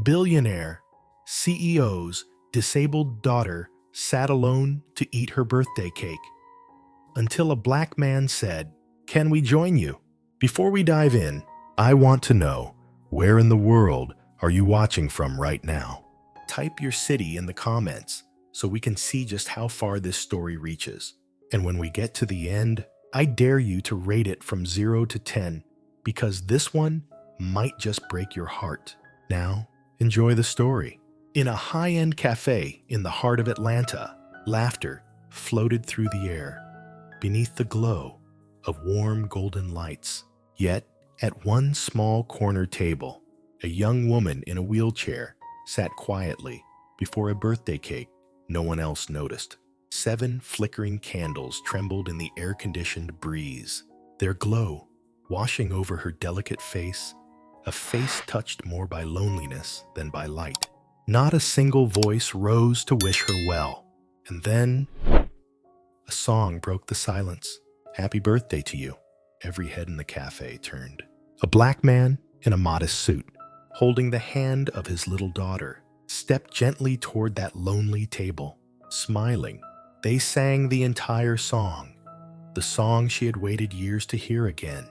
billionaire CEO's disabled daughter sat alone to eat her birthday cake until a black man said, "Can we join you?" Before we dive in, I want to know, where in the world are you watching from right now? Type your city in the comments so we can see just how far this story reaches. And when we get to the end, I dare you to rate it from 0 to 10 because this one might just break your heart. Now, enjoy the story. In a high-end cafe in the heart of Atlanta, laughter floated through the air beneath the glow of warm golden lights. Yet, at one small corner table, a young woman in a wheelchair sat quietly before a birthday cake no one else noticed. 7 flickering candles trembled in the air-conditioned breeze, their glow washing over her delicate face, a face touched more by loneliness than by light. Not a single voice rose to wish her well. And then, a song broke the silence. "Happy birthday to you." Every head in the cafe turned. A black man in a modest suit, holding the hand of his little daughter, stepped gently toward that lonely table. Smiling, they sang the entire song, the song she had waited years to hear again.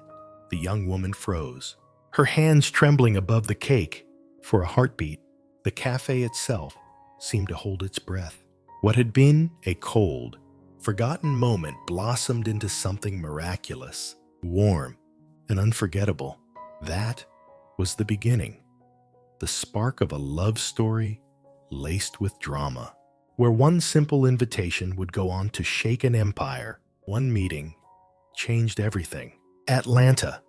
The young woman froze, her hands trembling above the cake. For a heartbeat, the cafe itself seemed to hold its breath. What had been a cold, forgotten moment blossomed into something miraculous, warm, and unforgettable. That was the beginning, the spark of a love story laced with drama, where one simple invitation would go on to shake an empire. One meeting changed everything. Atlanta,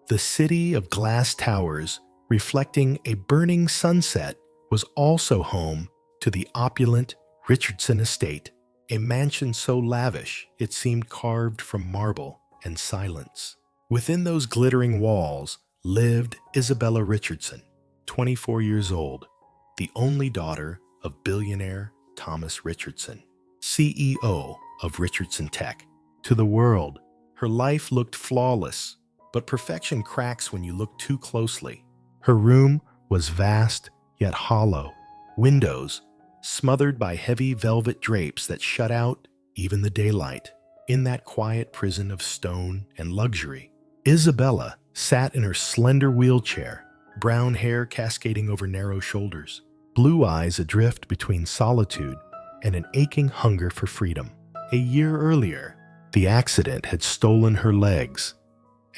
the city of glass towers reflecting a burning sunset, was also home to the opulent Richardson estate, a mansion so lavish it seemed carved from marble and silence. Within those glittering walls lived Isabella Richardson, 24 years old, the only daughter of billionaire Thomas Richardson, CEO of Richardson Tech. To the world, her life looked flawless, but perfection cracks when you look too closely. Her room was vast yet hollow, windows smothered by heavy velvet drapes that shut out even the daylight. In that quiet prison of stone and luxury, Isabella sat in her slender wheelchair, brown hair cascading over narrow shoulders, blue eyes adrift between solitude and an aching hunger for freedom. A year earlier, the accident had stolen her legs,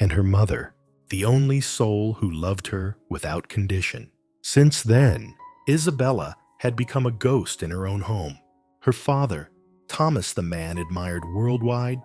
and her mother, the only soul who loved her without condition. Since then, Isabella had become a ghost in her own home. Her father, Thomas the man admired worldwide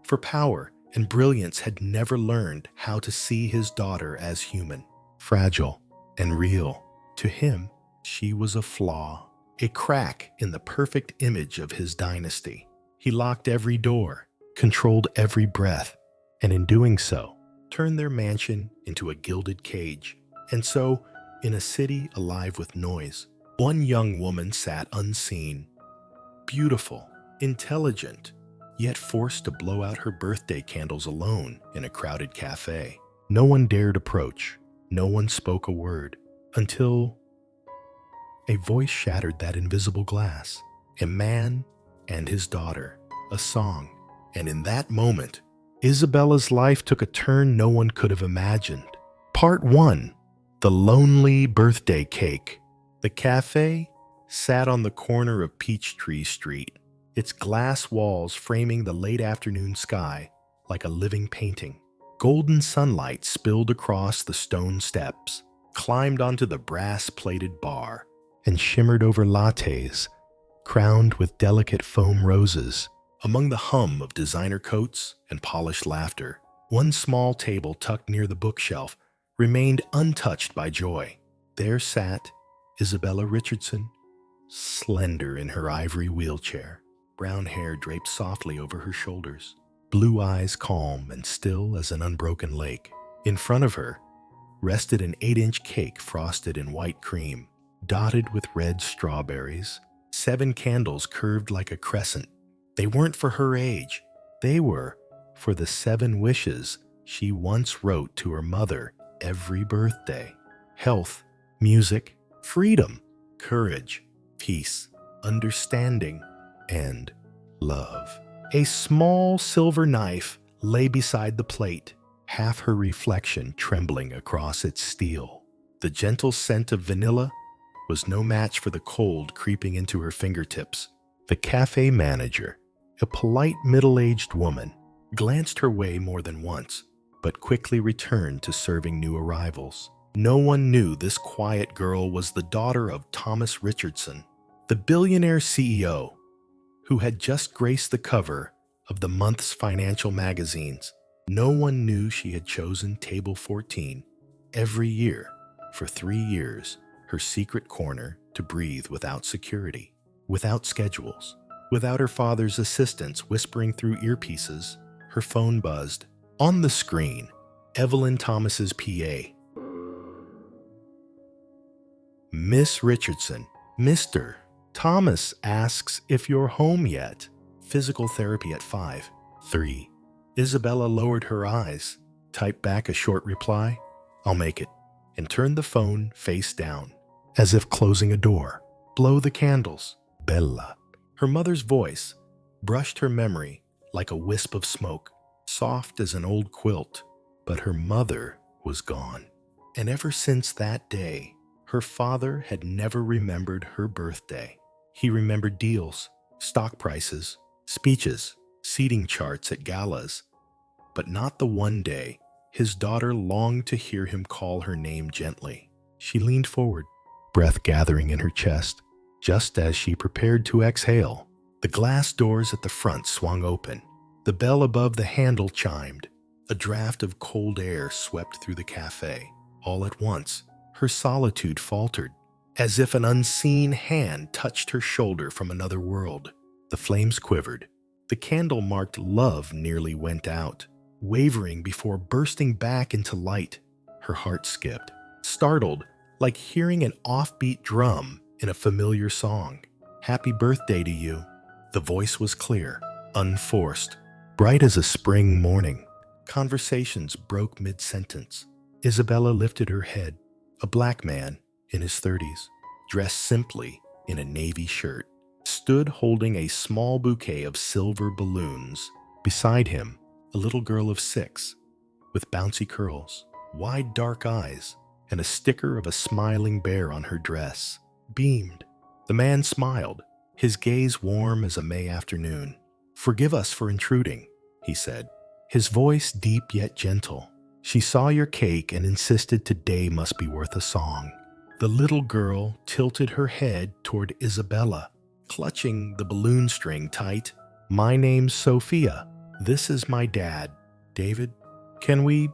for power and brilliance, had never learned how to see his daughter as human, fragile, and real. To him, she was a flaw, a crack in the perfect image of his dynasty. He locked every door, controlled every breath, and in doing so, turned their mansion into a gilded cage. And so, in a city alive with noise, one young woman sat unseen, beautiful, intelligent, yet forced to blow out her birthday candles alone in a crowded cafe. No one dared approach, no one spoke a word, until a voice shattered that invisible glass. A man and his daughter, a song. And in that moment, Isabella's life took a turn no one could have imagined. Part 1. The Lonely Birthday Cake. The cafe sat on the corner of Peachtree Street, its glass walls framing the late afternoon sky like a living painting. Golden sunlight spilled across the stone steps, climbed onto the brass-plated bar, and shimmered over lattes crowned with delicate foam roses. Among the hum of designer coats and polished laughter, one small table tucked near the bookshelf remained untouched by joy. There sat Isabella Richardson, slender in her ivory wheelchair, brown hair draped softly over her shoulders, blue eyes calm and still as an unbroken lake. In front of her rested an 8-inch cake frosted in white cream, dotted with red strawberries. 7 candles curved like a crescent. They weren't for her age. They were for the 7 wishes she once wrote to her mother every birthday. Health, music, freedom, courage, peace, understanding, and love. A small silver knife lay beside the plate, half her reflection trembling across its steel. The gentle scent of vanilla was no match for the cold creeping into her fingertips. The cafe manager, a polite middle-aged woman, glanced her way more than once, but quickly returned to serving new arrivals. No one knew this quiet girl was the daughter of Thomas Richardson, the billionaire CEO, who had just graced the cover of the month's financial magazines. No one knew she had chosen Table 14 every year for 3 years, her secret corner to breathe without security, without schedules, without her father's assistants whispering through earpieces. Her phone buzzed. On the screen, Evelyn Thomas's PA. Miss Richardson, Mr. Thomas asks if you're home yet. Physical therapy at 5. 3. Isabella lowered her eyes, typed back a short reply, I'll make it, and turned the phone face down, as if closing a door. Blow the candles, Bella. Her mother's voice brushed her memory like a wisp of smoke, soft as an old quilt. But her mother was gone. And ever since that day, her father had never remembered her birthday. He remembered deals, stock prices, speeches, seating charts at galas, but not the one day his daughter longed to hear him call her name gently. She leaned forward, breath gathering in her chest. Just as she prepared to exhale, the glass doors at the front swung open. The bell above the handle chimed. A draft of cold air swept through the cafe. All at once, her solitude faltered, as if an unseen hand touched her shoulder from another world. The flames quivered. The candle marked love nearly went out, wavering before bursting back into light. Her heart skipped, startled, like hearing an offbeat drum in a familiar song. Happy birthday to you. The voice was clear, unforced, bright as a spring morning. Conversations broke mid-sentence. Isabella lifted her head. A black man in his 30s, dressed simply in a navy shirt, stood holding a small bouquet of silver balloons. Beside him, a little girl of 6, with bouncy curls, wide dark eyes, and a sticker of a smiling bear on her dress, beamed. The man smiled, his gaze warm as a May afternoon. Forgive us for intruding, he said, his voice deep yet gentle. She saw your cake and insisted today must be worth a song. The little girl tilted her head toward Isabella, clutching the balloon string tight. My name's Sophia. This is my dad, David. Can we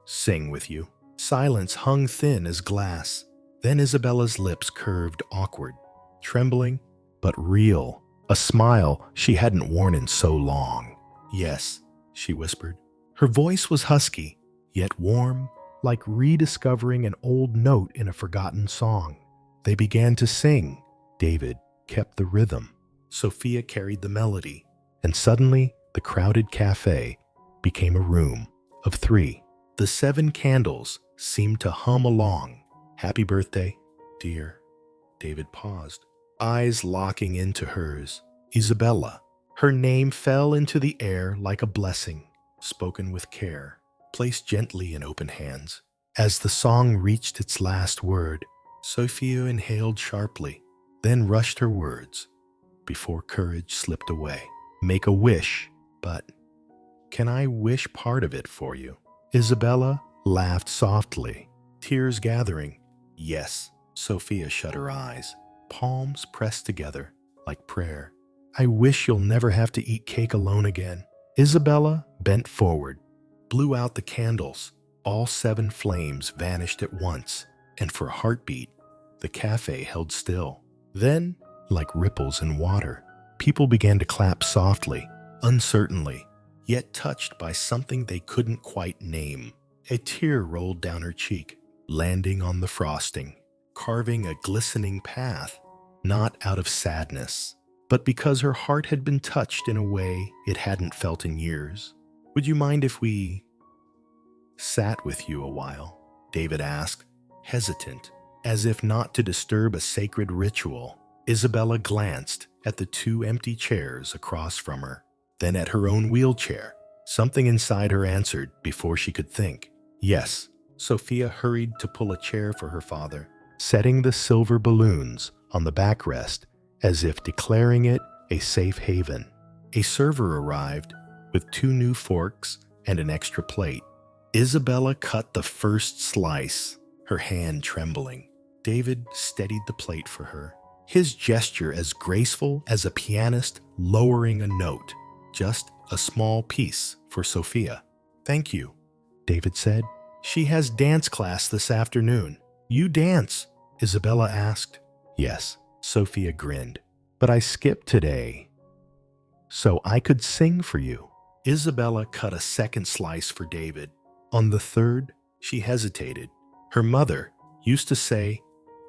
sing with you? Silence hung thin as glass. Then Isabella's lips curved awkward, trembling, but real. A smile she hadn't worn in so long. Yes, she whispered. Her voice was husky, yet warm, like rediscovering an old note in a forgotten song. They began to sing. David kept the rhythm. Sophia carried the melody. And suddenly, the crowded cafe became a room of 3. The 7 candles seemed to hum along. Happy birthday, dear. David paused, eyes locking into hers. Isabella. Her name fell into the air like a blessing, spoken with care, placed gently in open hands. As the song reached its last word, Sophia inhaled sharply, then rushed her words, before courage slipped away. Make a wish, but can I wish part of it for you? Isabella laughed softly, tears gathering. Yes. Sophia shut her eyes, palms pressed together like prayer. I wish you'll never have to eat cake alone again. Isabella bent forward, blew out the candles. All 7 flames vanished at once, and for a heartbeat, the cafe held still. Then, like ripples in water, people began to clap softly, uncertainly, yet touched by something they couldn't quite name. A tear rolled down her cheek, landing on the frosting, carving a glistening path, not out of sadness, but because her heart had been touched in a way it hadn't felt in years. Would you mind if we sat with you a while? David asked, hesitant, As if not to disturb a sacred ritual, Isabella glanced at the two empty chairs across from her, then at her own wheelchair. Something inside her answered before she could think. Yes. Sophia hurried to pull a chair for her father, setting the silver balloons on the backrest as if declaring it a safe haven. A server arrived with 2 new forks and an extra plate. Isabella cut the first slice, her hand trembling. David steadied the plate for her, his gesture as graceful as a pianist lowering a note. Just a small piece for Sophia. Thank you, David said. She has dance class this afternoon. You dance? Isabella asked. Yes, Sophia grinned. But I skipped today, so I could sing for you. Isabella cut a second slice for David. On the third, she hesitated. Her mother used to say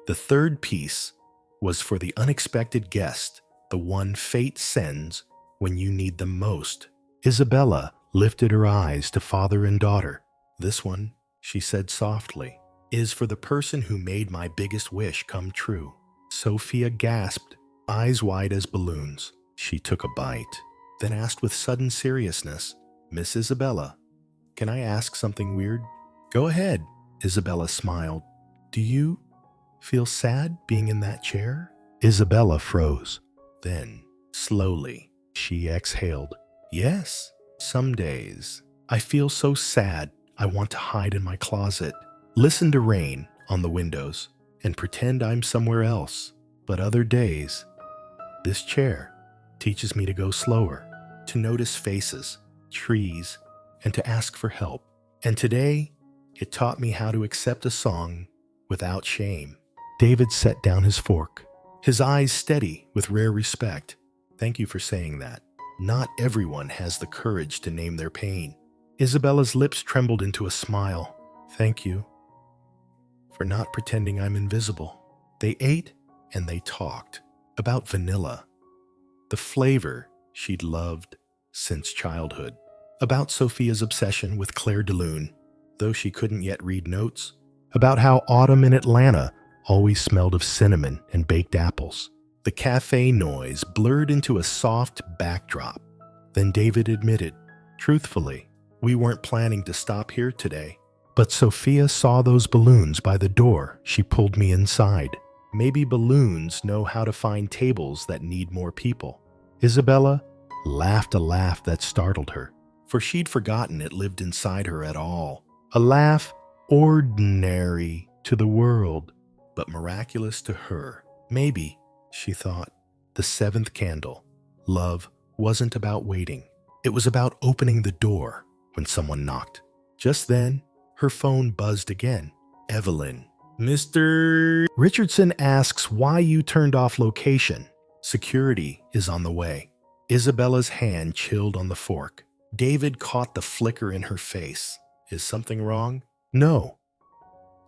the third piece was for the unexpected guest, the one fate sends when you need them most. Isabella lifted her eyes to father and daughter. This one, she said softly, is for the person who made my biggest wish come true. Sophia gasped, eyes wide as balloons. She took a bite, then asked with sudden seriousness, Miss Isabella, can I ask something weird? Go ahead, Isabella smiled. Do you feel sad being in that chair? Isabella froze. Then, slowly, she exhaled. Yes, some days. I feel so sad I want to hide in my closet, listen to rain on the windows, and pretend I'm somewhere else. But other days, this chair teaches me to go slower, to notice faces, trees, and to ask for help. And today, it taught me how to accept a song without shame. David set down his fork, his eyes steady with rare respect. Thank you for saying that. Not everyone has the courage to name their pain. Isabella's lips trembled into a smile. Thank you for not pretending I'm invisible. They ate and they talked about vanilla, the flavor she'd loved since childhood, about Sophia's obsession with Claire de Lune, though she couldn't yet read notes, about how autumn in Atlanta always smelled of cinnamon and baked apples. The cafe noise blurred into a soft backdrop. Then David admitted, truthfully, we weren't planning to stop here today. But Sophia saw those balloons by the door. She pulled me inside. Maybe balloons know how to find tables that need more people. Isabella laughed a laugh that startled her, for she'd forgotten it lived inside her at all. A laugh ordinary to the world, but miraculous to her. Maybe, she thought, the 7th candle. Love wasn't about waiting. It was about opening the door when someone knocked. Just then, her phone buzzed again. Evelyn. Mr. Richardson asks why you turned off location. Security is on the way. Isabella's hand chilled on the fork. David caught the flicker in her face. Is something wrong? No.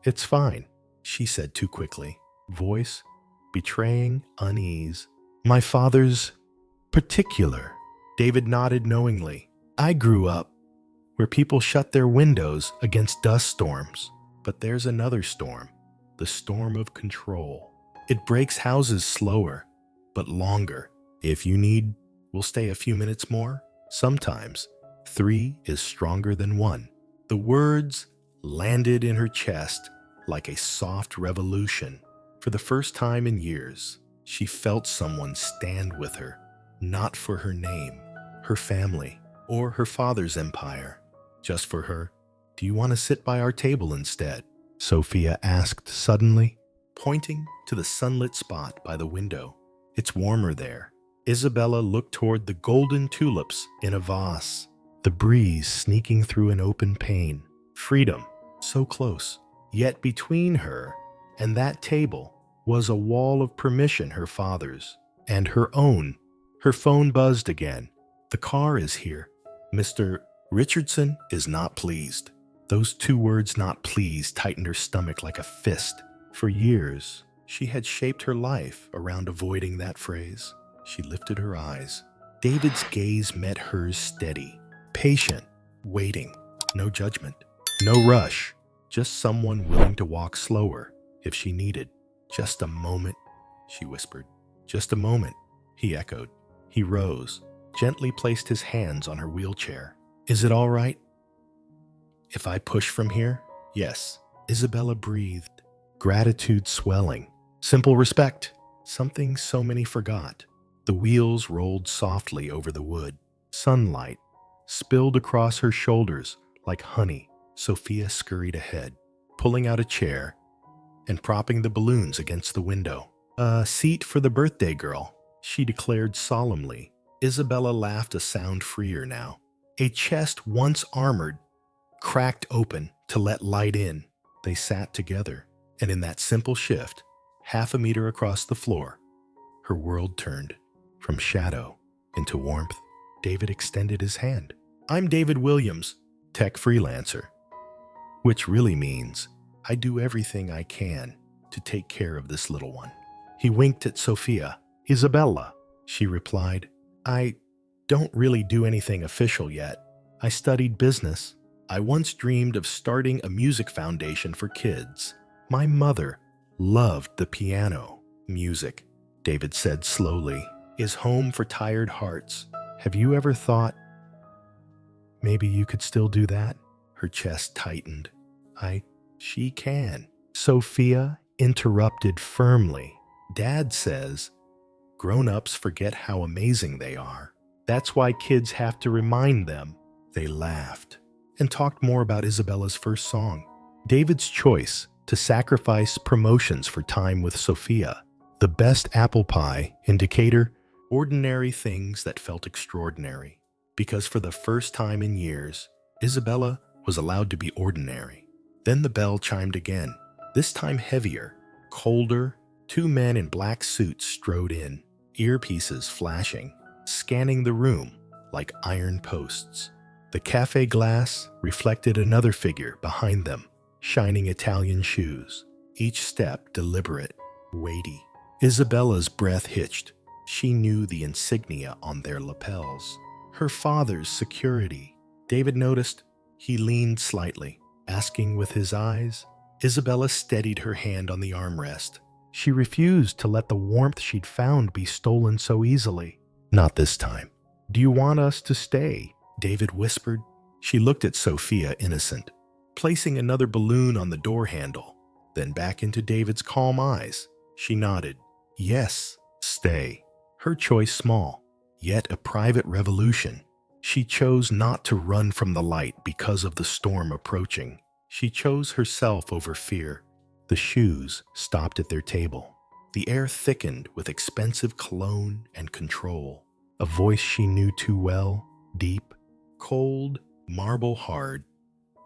It's fine, she said too quickly, voice betraying unease. My father's particular. David nodded knowingly. I grew up where people shut their windows against dust storms. But there's another storm, the storm of control. It breaks houses slower, but longer. If you need, we'll stay a few minutes more. Sometimes 3 is stronger than 1. The words landed in her chest like a soft revolution. For the first time in years, she felt someone stand with her, not for her name, her family, or her father's empire. Just for her. Do you want to sit by our table instead? Sophia asked suddenly, pointing to the sunlit spot by the window. It's warmer there. Isabella looked toward the golden tulips in a vase, the breeze sneaking through an open pane. Freedom, so close. Yet between her and that table was a wall of permission, her father's, and her own. Her phone buzzed again. The car is here. Mr. Richardson is not pleased. Those 2 words, not pleased, tightened her stomach like a fist. For years, she had shaped her life around avoiding that phrase. She lifted her eyes. David's gaze met hers steady, patient, waiting. No judgment, no rush, just someone willing to walk slower. if she needed. Just a moment, she whispered. Just a moment, he echoed. He rose, gently placed his hands on her wheelchair. Is it all right if I push from here? Yes, Isabella breathed, gratitude swelling. Simple respect, something so many forgot. The wheels rolled softly over the wood. Sunlight spilled across her shoulders like honey. Sophia scurried ahead, pulling out a chair and propping the balloons against the window. A seat for the birthday girl, she declared solemnly. Isabella laughed a sound freer now. A chest once armored cracked open to let light in. They sat together, and in that simple shift, half a meter across the floor, her world turned from shadow into warmth. David extended his hand. I'm David Williams, tech freelancer, which really means I do everything I can to take care of this little one. He winked at Sophia. Isabella, she replied. I don't really do anything official yet. I studied business. I once dreamed of starting a music foundation for kids. My mother loved the piano. Music, David said slowly, is home for tired hearts. Have you ever thought maybe you could still do that? Her chest tightened. She can. Sophia interrupted firmly. Dad says grown-ups forget how amazing they are. That's why kids have to remind them. They laughed and talked more about Isabella's first song. David's choice to sacrifice promotions for time with Sophia. The best apple pie indicator, ordinary things that felt extraordinary. Because for the first time in years, Isabella was allowed to be ordinary. Then the bell chimed again, this time heavier, colder. Two men in black suits strode in, earpieces flashing, scanning the room like iron posts. The cafe glass reflected another figure behind them, shining Italian shoes, each step deliberate, weighty. Isabella's breath hitched. She knew the insignia on their lapels. Her father's security. David noticed. He leaned slightly, asking with his eyes. Isabella steadied her hand on the armrest. She refused to let the warmth she'd found be stolen so easily. Not this time. Do you want us to stay? David whispered. She looked at Sophia, innocent, placing another balloon on the door handle, then back into David's calm eyes. She nodded. Yes, stay. Her choice small, yet a private revolution. She chose not to run from the light because of the storm approaching. She chose herself over fear. The shoes stopped at their table. The air thickened with expensive cologne and control. A voice she knew too well, deep, cold, marble hard,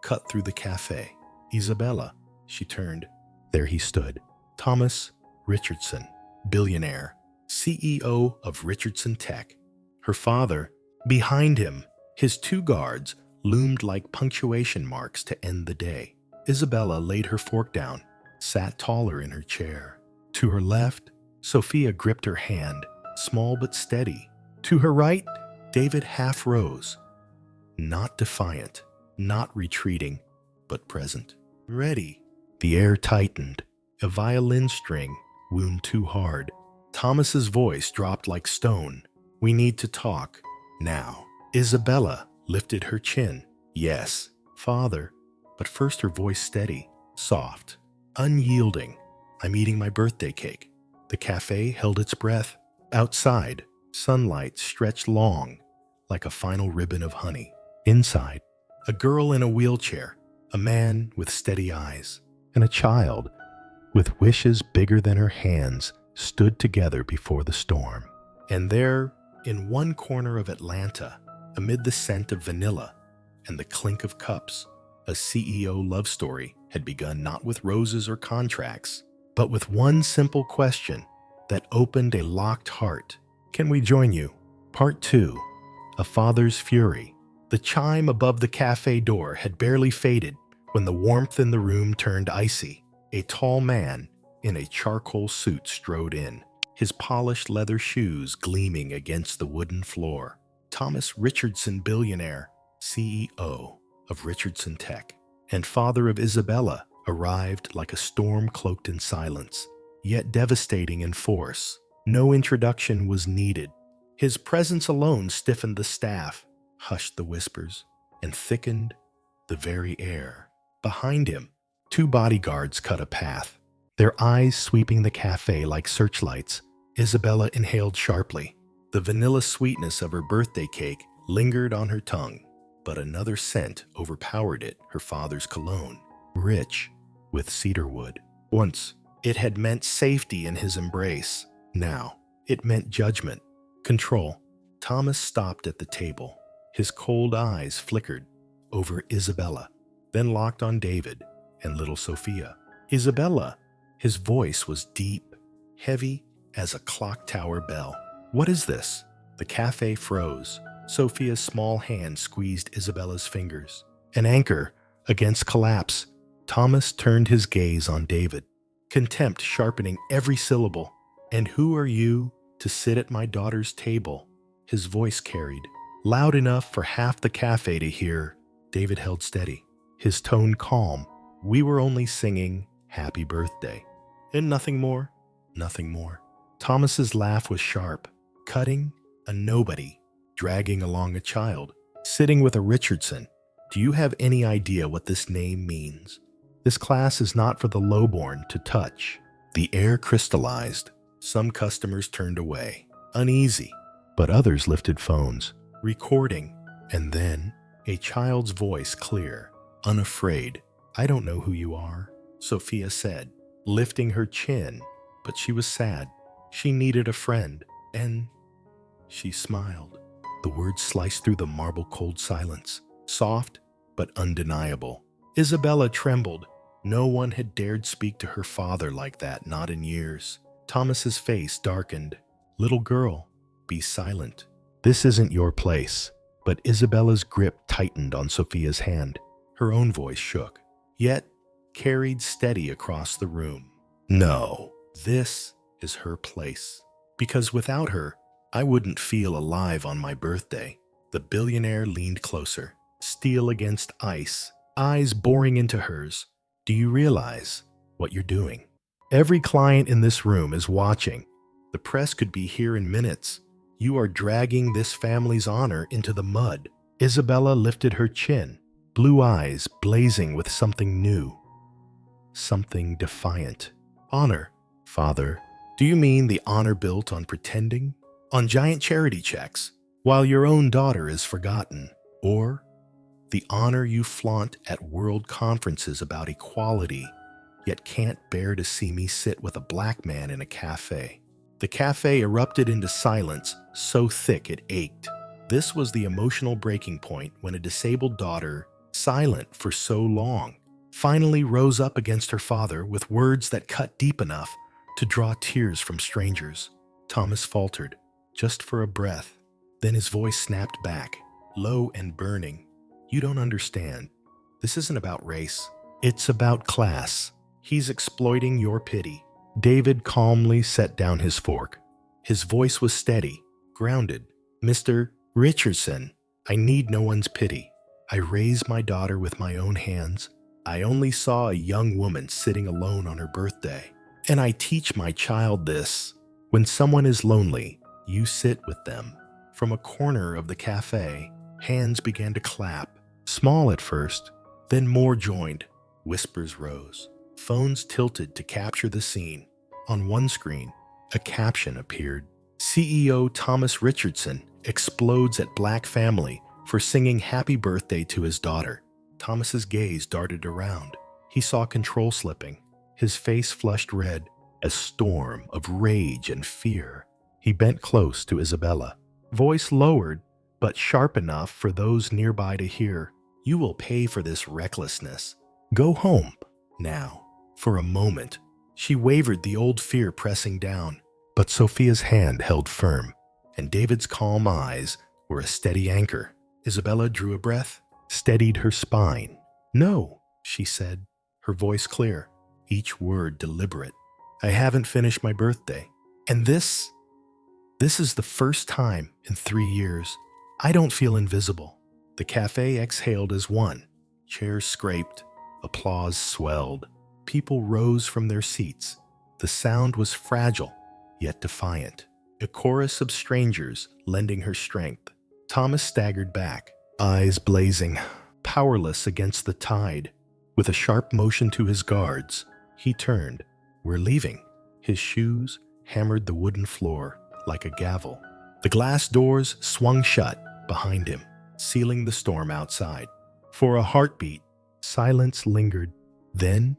cut through the cafe. Isabella, she turned. There he stood. Thomas Richardson, billionaire, CEO of Richardson Tech. Her father, behind him, his two guards loomed like punctuation marks to end the day. Isabella laid her fork down, sat taller in her chair. To her left, Sophia gripped her hand, small but steady. To her right, David half rose, not defiant, not retreating, but present. Ready. The air tightened. A violin string wound too hard. Thomas's voice dropped like stone. We need to talk. Now. Isabella lifted her chin. Yes, father. But first her voice steady, soft, unyielding. I'm eating my birthday cake. The cafe held its breath. Outside, sunlight stretched long, like a final ribbon of honey. Inside, a girl in a wheelchair, a man with steady eyes, and a child with wishes bigger than her hands stood together before the storm. And there, in one corner of Atlanta, amid the scent of vanilla and the clink of cups, a CEO love story had begun not with roses or contracts, but with one simple question that opened a locked heart. Can we join you? Part 2. A Father's Fury. The chime above the cafe door had barely faded when the warmth in the room turned icy. A tall man in a charcoal suit strode in, his polished leather shoes gleaming against the wooden floor. Thomas Richardson, billionaire, CEO of Richardson Tech, and father of Isabella, arrived like a storm cloaked in silence, yet devastating in force. No introduction was needed. His presence alone stiffened the staff, hushed the whispers, and thickened the very air. Behind him, two bodyguards cut a path, their eyes sweeping the cafe like searchlights. Isabella inhaled sharply. The vanilla sweetness of her birthday cake lingered on her tongue, but another scent overpowered it, her father's cologne, rich with cedarwood. Once, it had meant safety in his embrace. Now, it meant judgment, control. Thomas stopped at the table. His cold eyes flickered over Isabella, then locked on David and little Sophia. Isabella, his voice was deep, heavy as a clock tower bell. What is this? The cafe froze. Sophia's small hand squeezed Isabella's fingers. An anchor against collapse. Thomas turned his gaze on David, contempt sharpening every syllable. And who are you to sit at my daughter's table? His voice carried, loud enough for half the cafe to hear. David held steady, his tone calm. We were only singing happy birthday. And nothing more, nothing more. Thomas's laugh was sharp, cutting, a nobody, dragging along a child, sitting with a Richardson. Do you have any idea what this name means? This class is not for the lowborn to touch. The air crystallized. Some customers turned away, uneasy, but others lifted phones, recording, and then a child's voice clear, unafraid. I don't know who you are, Sophia said, lifting her chin, but she was sad. She needed a friend, and she smiled. The words sliced through the marble-cold silence, soft but undeniable. Isabella trembled. No one had dared speak to her father like that, not in years. Thomas's face darkened. Little girl, be silent. This isn't your place. But Isabella's grip tightened on Sophia's hand. Her own voice shook, yet carried steady across the room. No, this is her place. Because without her, I wouldn't feel alive on my birthday. The billionaire leaned closer, steel against ice, eyes boring into hers. Do you realize what you're doing? Every client in this room is watching. The press could be here in minutes. You are dragging this family's honor into the mud. Isabella lifted her chin, blue eyes blazing with something new, something defiant. Honor, father. Do you mean the honor built on pretending? On giant charity checks, while your own daughter is forgotten? Or the honor you flaunt at world conferences about equality, yet can't bear to see me sit with a black man in a cafe? The cafe erupted into silence so thick it ached. This was the emotional breaking point when a disabled daughter, silent for so long, finally rose up against her father with words that cut deep enough to draw tears from strangers. Thomas faltered, just for a breath. Then his voice snapped back, low and burning. You don't understand. This isn't about race. It's about class. He's exploiting your pity. David calmly set down his fork. His voice was steady, grounded. Mr. Richardson, I need no one's pity. I raised my daughter with my own hands. I only saw a young woman sitting alone on her birthday. And I teach my child this. When someone is lonely, you sit with them. From a corner of the cafe, hands began to clap. Small at first, then more joined. Whispers rose. Phones tilted to capture the scene. On one screen, a caption appeared. CEO Thomas Richardson explodes at Black family for singing happy birthday to his daughter. Thomas's gaze darted around. He saw control slipping. His face flushed red, a storm of rage and fear. He bent close to Isabella, voice lowered, but sharp enough for those nearby to hear. You will pay for this recklessness. Go home, now. For a moment, she wavered, the old fear pressing down, but Sophia's hand held firm, and David's calm eyes were a steady anchor. Isabella drew a breath, steadied her spine. No, she said, her voice clear, each word deliberate. I haven't finished my birthday, and this is the first time in 3 years I don't feel invisible. The cafe exhaled as one. Chairs scraped, applause swelled. People rose from their seats. The sound was fragile, yet defiant. A chorus of strangers lending her strength. Thomas staggered back, eyes blazing, powerless against the tide. With a sharp motion to his guards, he turned. "We're leaving." His shoes hammered the wooden floor like a gavel. The glass doors swung shut behind him, sealing the storm outside. For a heartbeat, silence lingered. Then,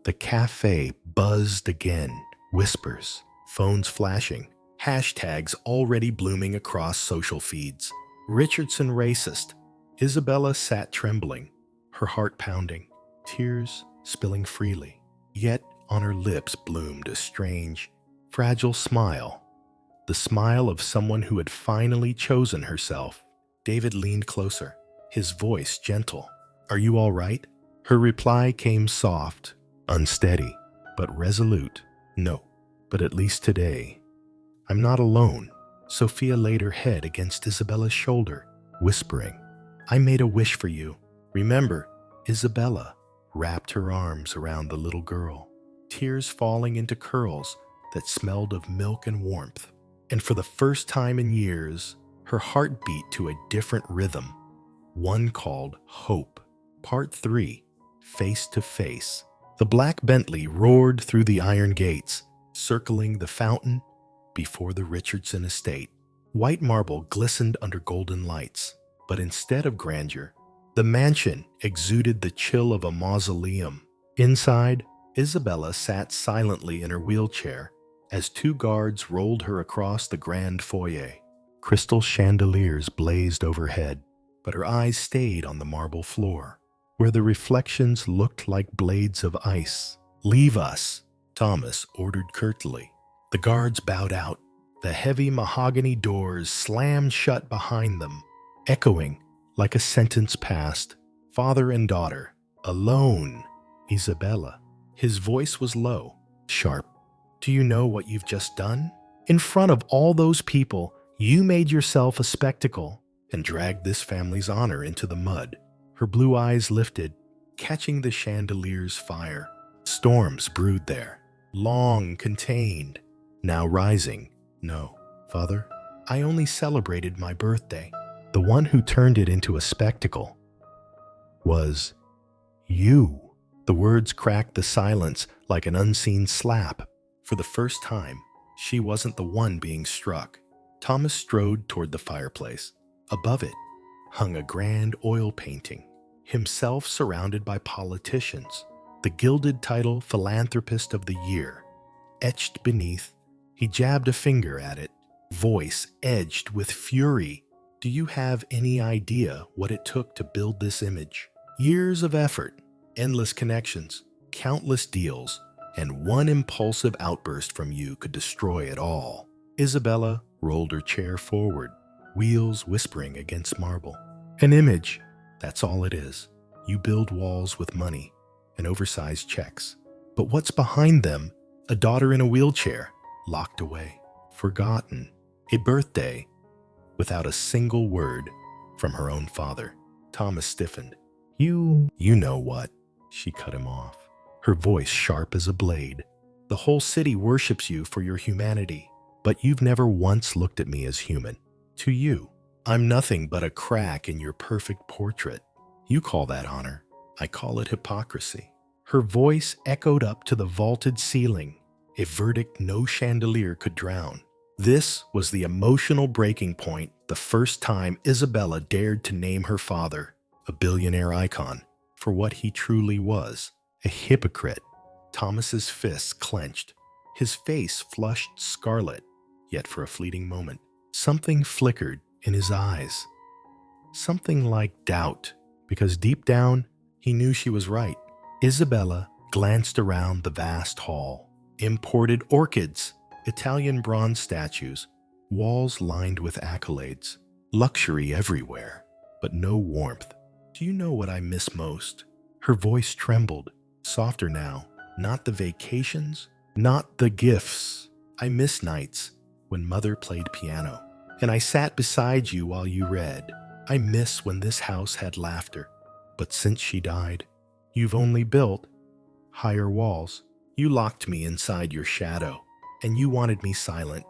the cafe buzzed again. Whispers, phones flashing, hashtags already blooming across social feeds. Richardson racist. Isabella sat trembling, her heart pounding, tears spilling freely. Yet on her lips bloomed a strange, fragile smile. The smile of someone who had finally chosen herself. David leaned closer, his voice gentle. "Are you all right?" Her reply came soft, unsteady, but resolute. "No, but at least today, I'm not alone." Sophia laid her head against Isabella's shoulder, whispering, "I made a wish for you. Remember?" Isabella wrapped her arms around the little girl, tears falling into curls that smelled of milk and warmth. And for the first time in years, her heart beat to a different rhythm, one called Hope. Part 3, Face to Face. The black Bentley roared through the iron gates, circling the fountain before the Richardson estate. White marble glistened under golden lights, but instead of grandeur, the mansion exuded the chill of a mausoleum. Inside, Isabella sat silently in her wheelchair as two guards rolled her across the grand foyer. Crystal chandeliers blazed overhead, but her eyes stayed on the marble floor, where the reflections looked like blades of ice. "Leave us," Thomas ordered curtly. The guards bowed out. The heavy mahogany doors slammed shut behind them, echoing like a sentence passed. Father and daughter, alone. Isabella. His voice was low, sharp. "Do you know what you've just done? In front of all those people, you made yourself a spectacle and dragged this family's honor into the mud." Her blue eyes lifted, catching the chandelier's fire. Storms brewed there, long contained, now rising. "No, Father, I only celebrated my birthday. The one who turned it into a spectacle was you." The words cracked the silence like an unseen slap. For the first time, she wasn't the one being struck. Thomas strode toward the fireplace. Above it hung a grand oil painting, himself surrounded by politicians, the Gilded title Philanthropist of the Year. Etched beneath, he jabbed a finger at it, voice edged with fury. "Do you have any idea what it took to build this image? Years of effort, endless connections, countless deals, and one impulsive outburst from you could destroy it all." Isabella rolled her chair forward, wheels whispering against marble. "An image, that's all it is. You build walls with money and oversized checks. But what's behind them? A daughter in a wheelchair, locked away, forgotten. A birthday without a single word from her own father." Thomas stiffened. You know what?" She cut him off, her voice sharp as a blade. "The whole city worships you for your humanity, but you've never once looked at me as human. To you, I'm nothing but a crack in your perfect portrait. You call that honor. I call it hypocrisy." Her voice echoed up to the vaulted ceiling, a verdict no chandelier could drown. This was the emotional breaking point, the first time Isabella dared to name her father, a billionaire icon, for what he truly was, a hypocrite. Thomas's fists clenched, his face flushed scarlet, yet for a fleeting moment, something flickered in his eyes. Something like doubt, because deep down, he knew she was right. Isabella glanced around the vast hall. Imported orchids, Italian bronze statues, walls lined with accolades, luxury everywhere, but no warmth. "Do you know what I miss most?" Her voice trembled, softer now. "Not the vacations, not the gifts. I miss nights when Mother played piano, and I sat beside you while you read. I miss when this house had laughter. But since she died, you've only built higher walls. You locked me inside your shadow, and you wanted me silent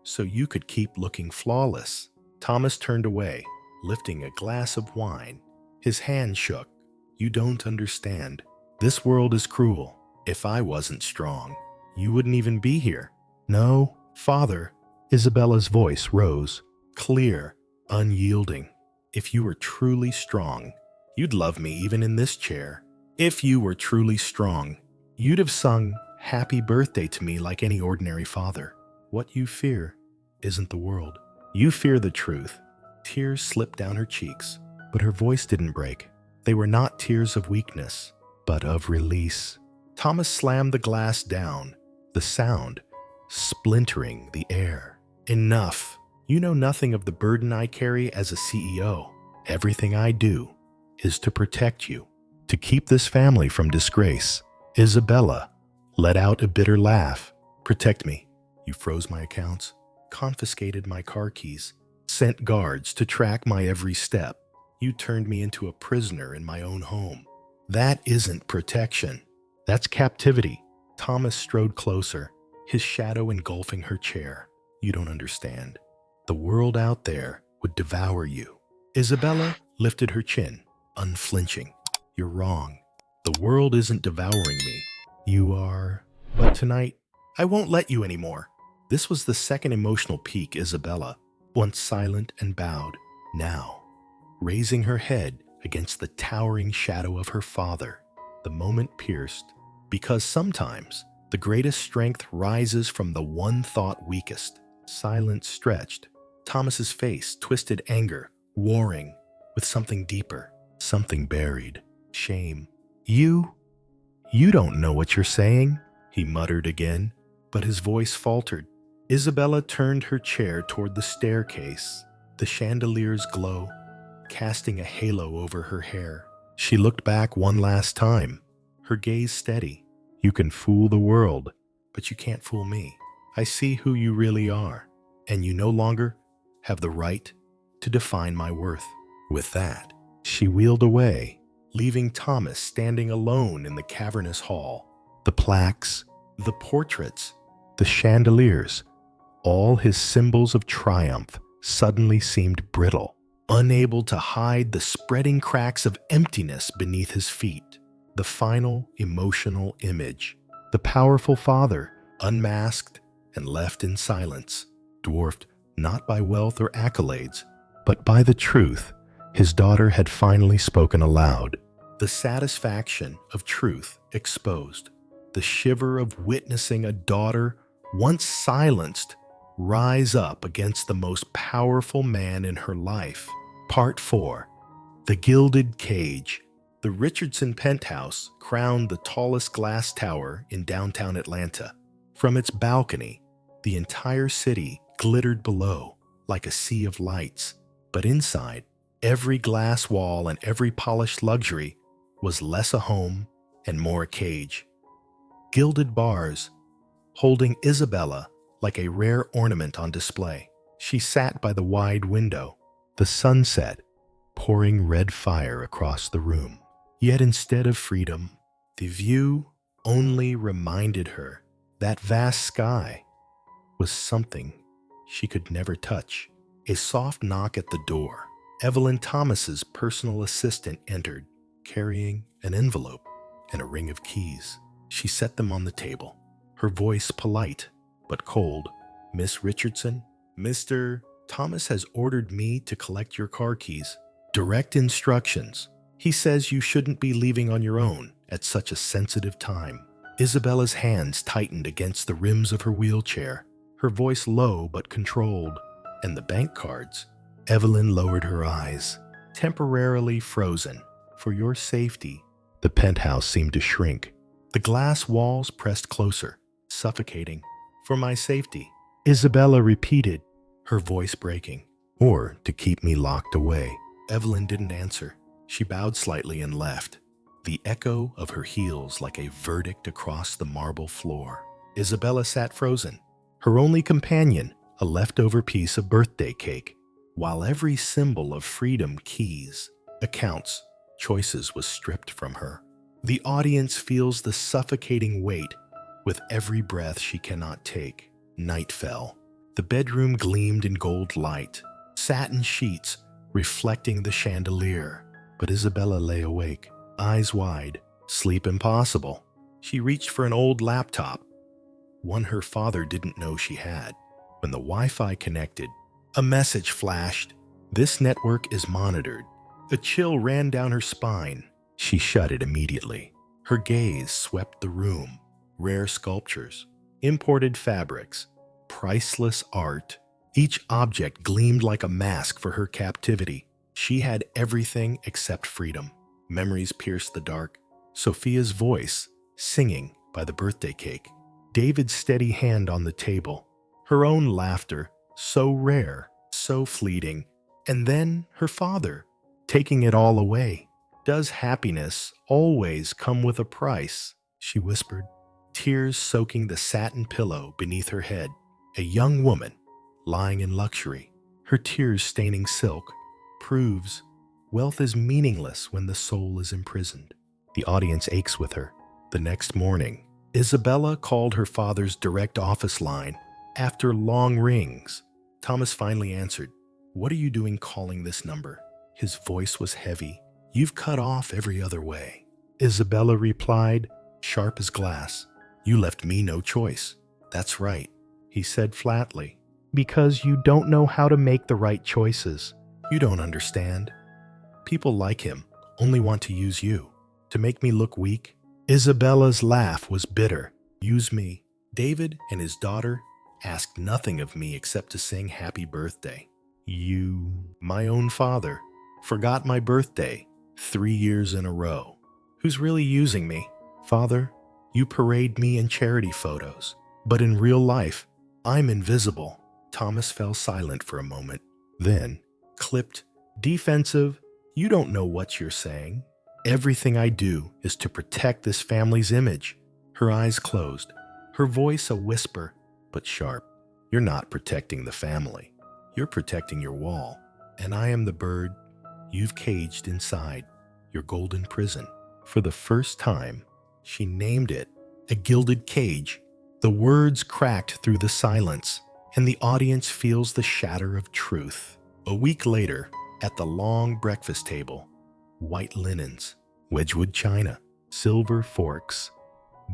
so you could keep looking flawless. Thomas turned away, lifting a glass of wine. His hand shook. You don't understand. This world is cruel. If I wasn't strong, you wouldn't even be here. No, Father. Isabella's voice rose, clear, unyielding. If you were truly strong, you'd love me even in this chair. If you were truly strong, you'd have sung happy birthday to me like any ordinary father. What you fear isn't the world. You fear the truth. Tears slipped down her cheeks, but her voice didn't break. They were not tears of weakness, but of release. Thomas slammed the glass down, the sound splintering the air. Enough. You know nothing of the burden I carry as a CEO. Everything I do is to protect you, to keep this family from disgrace. Isabella let out a bitter laugh. Protect me. You froze my accounts, confiscated my car keys, sent guards to track my every step. You turned me into a prisoner in my own home. That isn't protection. That's captivity. Thomas strode closer, his shadow engulfing her chair. You don't understand. The world out there would devour you. Isabella lifted her chin, unflinching. You're wrong. The world isn't devouring me. You are. But tonight, I won't let you anymore. This was the second emotional peak Isabella, once silent and bowed, now raising her head against the towering shadow of her father. The moment pierced, because sometimes the greatest strength rises from the one thought weakest. Silence stretched. Thomas's face twisted anger, warring with something deeper, something buried. Shame. You don't know what you're saying, he muttered again, but his voice faltered. Isabella turned her chair toward the staircase, the chandelier's glow casting a halo over her hair. She looked back one last time, her gaze steady. You can fool the world, but you can't fool me. I see who you really are, and you no longer have the right to define my worth. With that, she wheeled away, leaving Thomas standing alone in the cavernous hall. The plaques, the portraits, the chandeliers, all his symbols of triumph suddenly seemed brittle, unable to hide the spreading cracks of emptiness beneath his feet. The final emotional image, the powerful father, unmasked and left in silence, dwarfed not by wealth or accolades, but by the truth his daughter had finally spoken aloud. The satisfaction of truth exposed, the shiver of witnessing a daughter once silenced rise up against the most powerful man in her life. Part 4. The Gilded Cage. The Richardson penthouse crowned the tallest glass tower in downtown Atlanta. From its balcony, the entire city glittered below like a sea of lights. But inside, every glass wall and every polished luxury was less a home and more a cage. Gilded bars, holding Isabella like a rare ornament on display. She sat by the wide window, the sunset pouring red fire across the room. Yet instead of freedom, the view only reminded her that vast sky was something she could never touch. A soft knock at the door. Evelyn Thomas's personal assistant entered, carrying an envelope and a ring of keys. She set them on the table, her voice polite but cold. Miss Richardson, Mr. Thomas has ordered me to collect your car keys. Direct instructions. He says you shouldn't be leaving on your own at such a sensitive time. Isabella's hands tightened against the rims of her wheelchair, her voice low but controlled. And the bank cards. Evelyn lowered her eyes, temporarily frozen. For your safety. The penthouse seemed to shrink. The glass walls pressed closer, suffocating. For my safety, Isabella repeated, her voice breaking. Or to keep me locked away. Evelyn didn't answer. She bowed slightly and left, the echo of her heels like a verdict across the marble floor. Isabella sat frozen, her only companion a leftover piece of birthday cake, while every symbol of freedom, keys, accounts, choices was stripped from her. The audience feels the suffocating weight with every breath she cannot take. Night fell. The bedroom gleamed in gold light, satin sheets reflecting the chandelier. But Isabella lay awake, eyes wide, sleep impossible. She reached for an old laptop, one her father didn't know she had. When the Wi-Fi connected, a message flashed. This network is monitored. A chill ran down her spine. She shut it immediately. Her gaze swept the room. Rare sculptures, imported fabrics, priceless art. Each object gleamed like a mask for her captivity. She had everything except freedom. Memories pierced the dark. Sophia's voice, singing by the birthday cake. David's steady hand on the table. Her own laughter, so rare, so fleeting. And then her father, taking it all away. Does happiness always come with a price? She whispered, tears soaking the satin pillow beneath her head. A young woman, lying in luxury, her tears staining silk, proves wealth is meaningless when the soul is imprisoned. The audience aches with her. The next morning, Isabella called her father's direct office line. After long rings, Thomas finally answered. "What are you doing calling this number?" His voice was heavy. "You've cut off every other way." Isabella replied, sharp as glass. "You left me no choice." "That's right," he said flatly. "Because you don't know how to make the right choices. You don't understand. People like him only want to use you, to make me look weak." Isabella's laugh was bitter. "Use me. David and his daughter asked nothing of me except to sing happy birthday. You, my own father, forgot my birthday 3 years in a row. Who's really using me? Father, you parade me in charity photos, but in real life, I'm invisible." Thomas fell silent for a moment. Then, clipped, defensive, "You don't know what you're saying. Everything I do is to protect this family's image." Her eyes closed, her voice a whisper, but sharp. "You're not protecting the family. You're protecting your wall. And I am the bird you've caged inside your golden prison." For the first time, she named it a gilded cage. The words cracked through the silence, and the audience feels the shatter of truth. A week later, at the long breakfast table, white linens, Wedgwood china, silver forks,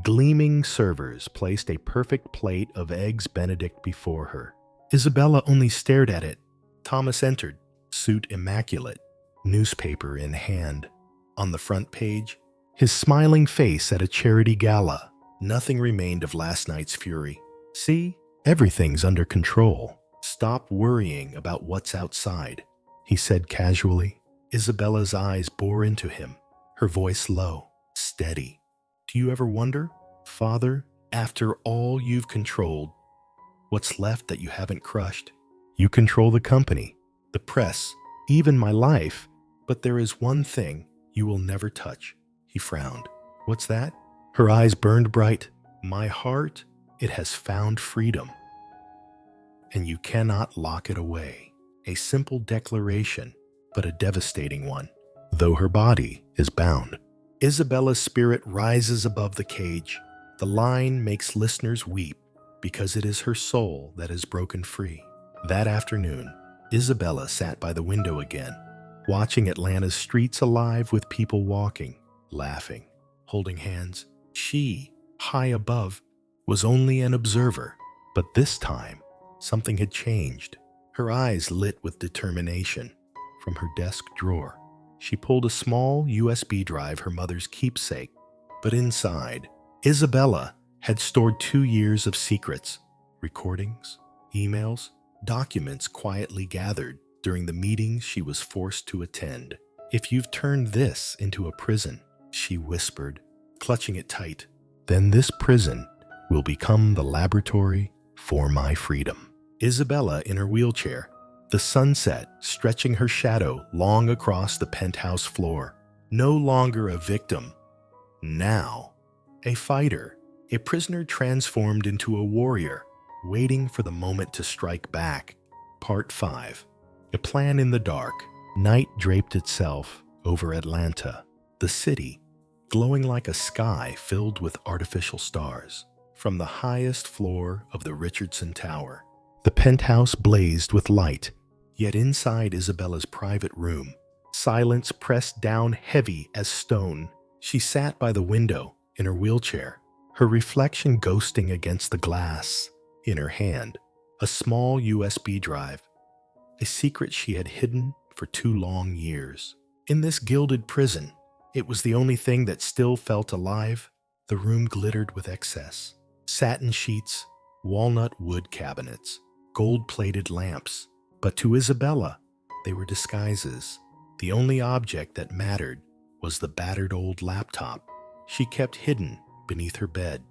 gleaming servers placed a perfect plate of eggs Benedict before her. Isabella only stared at it. Thomas entered, suit immaculate, newspaper in hand. On the front page, his smiling face at a charity gala. Nothing remained of last night's fury. "See, everything's under control. Stop worrying about what's outside," he said casually. Isabella's eyes bore into him, her voice low, steady. "Do you ever wonder, Father, after all you've controlled, what's left that you haven't crushed? You control the company, the press, even my life, but there is one thing you will never touch." He frowned. "What's that?" Her eyes burned bright. "My heart, it has found freedom, and you cannot lock it away." A simple declaration, but a devastating one, though her body is bound. Isabella's spirit rises above the cage. The line makes listeners weep because it is her soul that is broken free. That afternoon, Isabella sat by the window again, watching Atlanta's streets alive with people walking, laughing, holding hands. She, high above, was only an observer, but this time, something had changed. Her eyes lit with determination. From her desk drawer, she pulled a small USB drive, her mother's keepsake. But inside, Isabella had stored 2 years of secrets, recordings, emails, documents quietly gathered during the meetings she was forced to attend. "If you've turned this into a prison," she whispered, clutching it tight, "then this prison will become the laboratory for my freedom." Isabella in her wheelchair, the sunset stretching her shadow long across the penthouse floor. No longer a victim, now a fighter, a prisoner transformed into a warrior, waiting for the moment to strike back. Part 5. A plan in the dark. Night draped itself over Atlanta, the city glowing like a sky filled with artificial stars. From the highest floor of the Richardson Tower, the penthouse blazed with light. Yet inside Isabella's private room, silence pressed down heavy as stone. She sat by the window in her wheelchair, her reflection ghosting against the glass. In her hand, a small USB drive, a secret she had hidden for 2 long years. In this gilded prison, it was the only thing that still felt alive. The room glittered with excess. Satin sheets, walnut wood cabinets, gold-plated lamps. But to Isabella, they were disguises. The only object that mattered was the battered old laptop she kept hidden beneath her bed.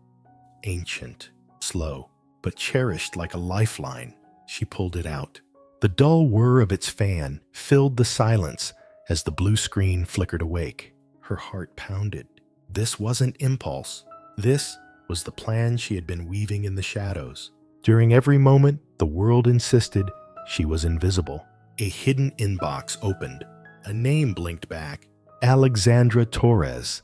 Ancient, slow, but cherished like a lifeline, she pulled it out. The dull whir of its fan filled the silence as the blue screen flickered awake. Her heart pounded. This wasn't impulse. This was the plan she had been weaving in the shadows. During every moment, the world insisted she was invisible. A hidden inbox opened. A name blinked back. Alexandra Torres,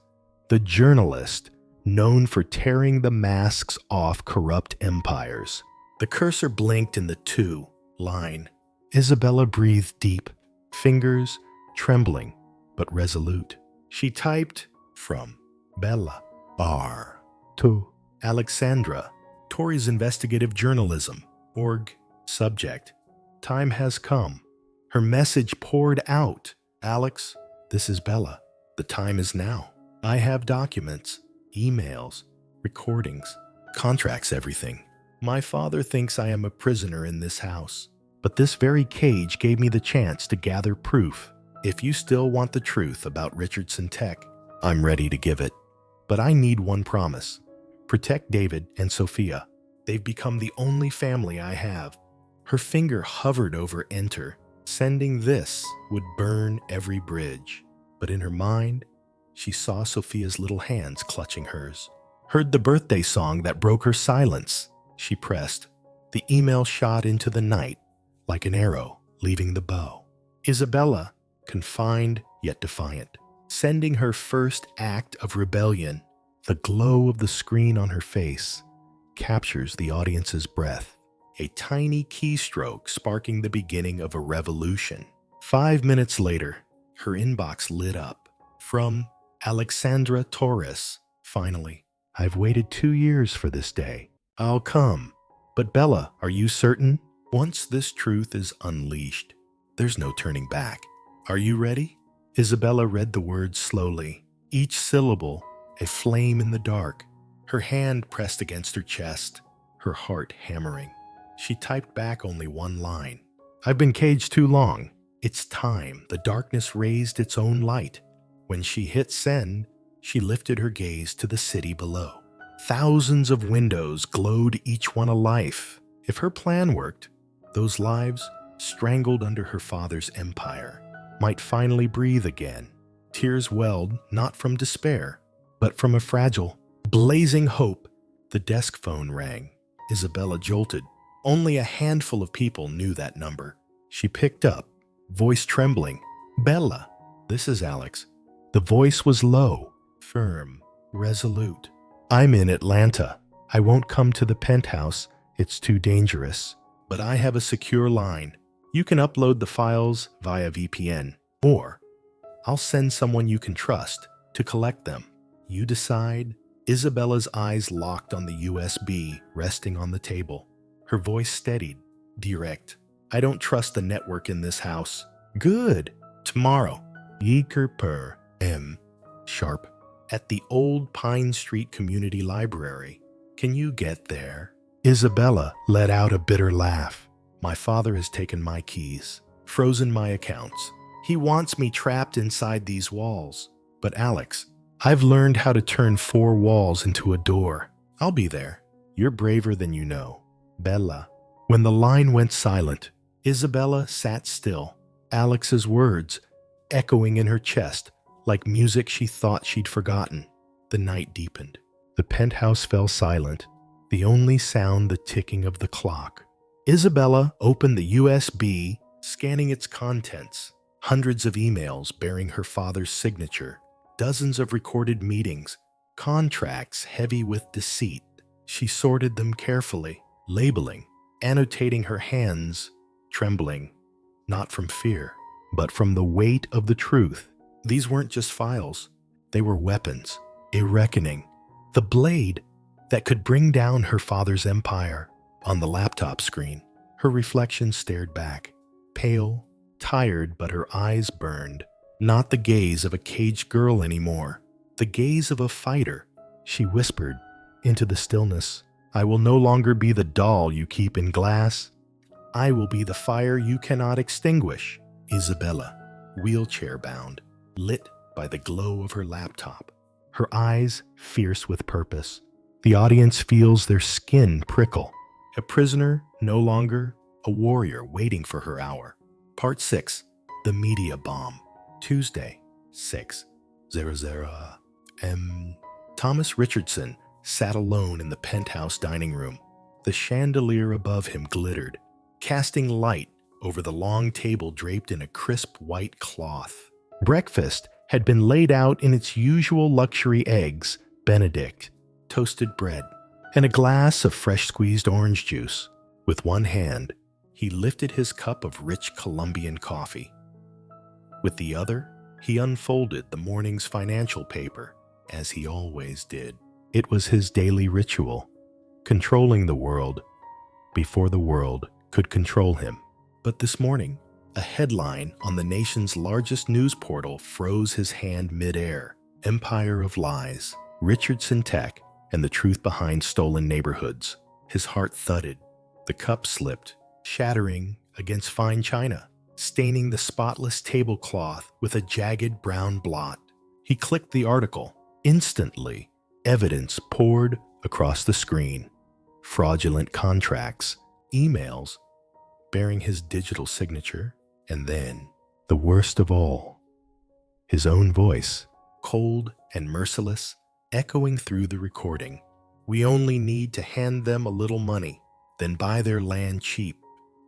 the journalist known for tearing the masks off corrupt empires. The cursor blinked in the to line. Isabella breathed deep, fingers trembling but resolute. She typed from Bella Bar to Alexandra, Torres Investigative Journalism, org, subject. Time has come. Her message poured out. Alex, this is Bella. The time is now. I have documents, emails, recordings, contracts, everything. My father thinks I am a prisoner in this house, but this very cage gave me the chance to gather proof. If you still want the truth about Richardson Tech, I'm ready to give it. But I need one promise. Protect David and Sophia. They've become the only family I have. Her finger hovered over enter. Sending this would burn every bridge. But in her mind, she saw Sophia's little hands clutching hers. Heard the birthday song that broke her silence. She pressed. The email shot into the night like an arrow leaving the bow. Isabella, confined yet defiant, sending her first act of rebellion. The glow of the screen on her face captures the audience's breath. A tiny keystroke sparking the beginning of a revolution. 5 minutes later, her inbox lit up. From Alexandra Torres. Finally, I've waited 2 years for this day. I'll come. But Bella, are you certain? Once this truth is unleashed, there's no turning back. Are you ready? Isabella read the words slowly, each syllable a flame in the dark. Her hand pressed against her chest, her heart hammering. She typed back only one line. I've been caged too long. It's time. The darkness raised its own light. When she hit send, she lifted her gaze to the city below. Thousands of windows glowed, each one a life. If her plan worked, those lives, strangled under her father's empire, might finally breathe again. Tears welled not from despair, but from a fragile, blazing hope. The desk phone rang. Isabella jolted. Only a handful of people knew that number. She picked up, voice trembling. Bella, this is Alex. The voice was low, firm, resolute. I'm in Atlanta. I won't come to the penthouse. It's too dangerous. But I have a secure line. You can upload the files via VPN, or I'll send someone you can trust to collect them. You decide. Isabella's eyes locked on the USB resting on the table. Her voice steadied, direct. I don't trust the network in this house. Good. Tomorrow. Yeeker per M. Sharp. At the old Pine Street Community Library. Can you get there? Isabella let out a bitter laugh. My father has taken my keys, frozen my accounts. He wants me trapped inside these walls. But Alex, I've learned how to turn 4 walls into a door. I'll be there. You're braver than you know. Bella. When the line went silent, Isabella sat still, Alex's words echoing in her chest like music she thought she'd forgotten. The night deepened. The penthouse fell silent, the only sound the ticking of the clock. Isabella opened the USB, scanning its contents. Hundreds of emails bearing her father's signature, Dozens of recorded meetings, contracts heavy with deceit. She sorted them carefully, labeling, annotating, her hands trembling, not from fear, but from the weight of the truth. These weren't just files. They were weapons, a reckoning, the blade that could bring down her father's empire. On the laptop screen, her reflection stared back, pale, tired, but her eyes burned. Not the gaze of a caged girl anymore, the gaze of a fighter. She whispered into the stillness, "I will no longer be the doll you keep in glass. I will be the fire you cannot extinguish." Isabella, wheelchair-bound, lit by the glow of her laptop, her eyes fierce with purpose. The audience feels their skin prickle. A prisoner, no longer a warrior waiting for her hour. Part 6. The Media Bomb. Tuesday, 6:00 m. Thomas Richardson sat alone in the penthouse dining room. The chandelier above him glittered, casting light over the long table draped in a crisp white cloth. Breakfast had been laid out in its usual luxury: eggs Benedict, toasted bread, and a glass of fresh squeezed orange juice. With one hand, he lifted his cup of rich Colombian coffee. With the other, he unfolded the morning's financial paper, as he always did. It was his daily ritual, controlling the world before the world could control him. But this morning, a headline on the nation's largest news portal froze his hand midair. Empire of Lies, Richardson Tech, and the truth behind stolen neighborhoods. His heart thudded. The cup slipped, shattering against fine china, staining the spotless tablecloth with a jagged brown blot. He clicked the article. Instantly, evidence poured across the screen. Fraudulent contracts, emails bearing his digital signature, and then, the worst of all, his own voice, cold and merciless, echoing through the recording. "We only need to hand them a little money, then buy their land cheap.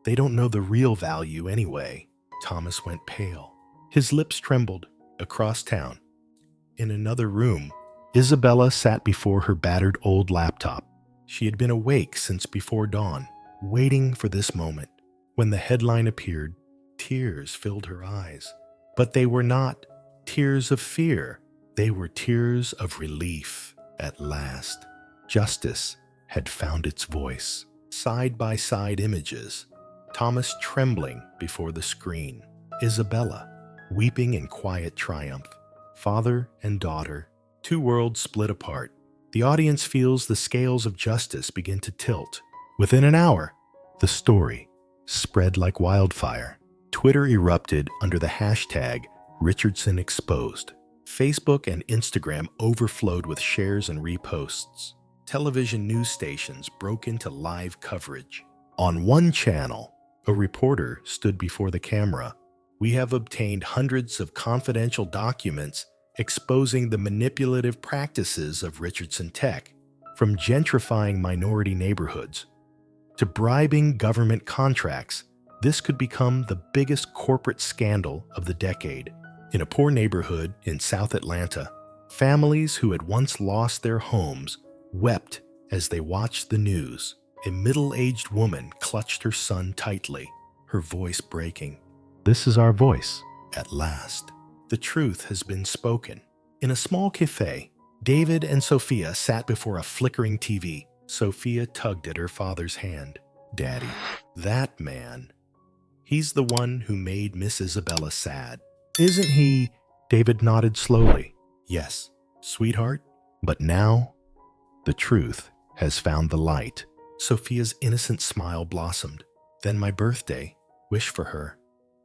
They don't know the real value anyway." Thomas went pale. His lips trembled. Across town, in another room, Isabella sat before her battered old laptop. She had been awake since before dawn, waiting for this moment. When the headline appeared, tears filled her eyes. But they were not tears of fear. They were tears of relief. At last, justice had found its voice. Side-by-side images. Thomas trembling before the screen. Isabella weeping in quiet triumph. Father and daughter, two worlds split apart. The audience feels the scales of justice begin to tilt. Within an hour, the story spread like wildfire. Twitter erupted under the hashtag Richardson Exposed. Facebook and Instagram overflowed with shares and reposts. Television news stations broke into live coverage. On one channel, a reporter stood before the camera. "We have obtained hundreds of confidential documents exposing the manipulative practices of Richardson Tech, from gentrifying minority neighborhoods to bribing government contracts. This could become the biggest corporate scandal of the decade." In a poor neighborhood in South Atlanta, families who had once lost their homes wept as they watched the news. A middle-aged woman clutched her son tightly, her voice breaking. "This is our voice. At last, the truth has been spoken." In a small cafe, David and Sophia sat before a flickering TV. Sophia tugged at her father's hand. "Daddy, that man, he's the one who made Miss Isabella sad. Isn't he?" David nodded slowly. "Yes, sweetheart, but now the truth has found the light." Sophia's innocent smile blossomed. "Then my birthday wish for her,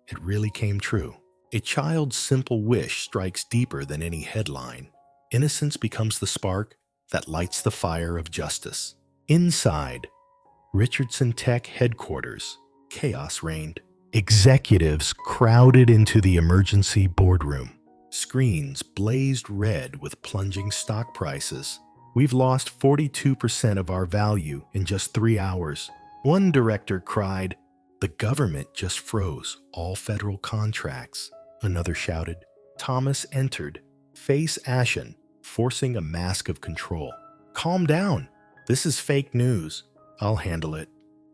it really came true." A child's simple wish strikes deeper than any headline. Innocence becomes the spark that lights the fire of justice. Inside Richardson Tech headquarters, chaos reigned. Executives crowded into the emergency boardroom. Screens blazed red with plunging stock prices. "We've lost 42% of our value in just 3 hours. One director cried, "The government just froze all federal contracts." Another shouted. Thomas entered, face ashen, forcing a mask of control. Calm down. This is fake news. I'll handle it.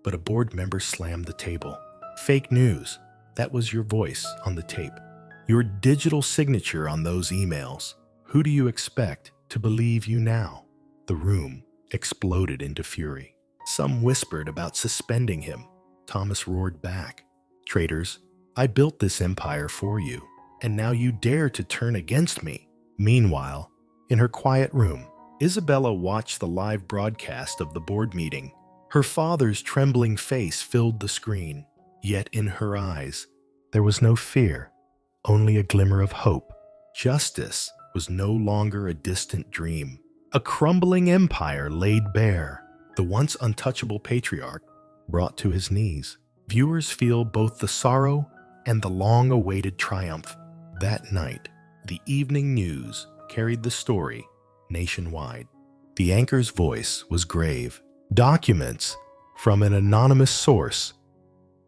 But a board member slammed the table. Fake news. That was your voice on the tape. Your digital signature on those emails. Who do you expect to believe you now? The room exploded into fury. Some whispered about suspending him. Thomas roared back. Traitors, I built this empire for you, and now you dare to turn against me. Meanwhile, in her quiet room, Isabella watched the live broadcast of the board meeting. Her father's trembling face filled the screen, yet in her eyes, there was no fear, only a glimmer of hope. Justice was no longer a distant dream. A crumbling empire laid bare, the once untouchable patriarch brought to his knees. Viewers feel both the sorrow and the long-awaited triumph. That night, the evening news carried the story nationwide. The anchor's voice was grave. Documents from an anonymous source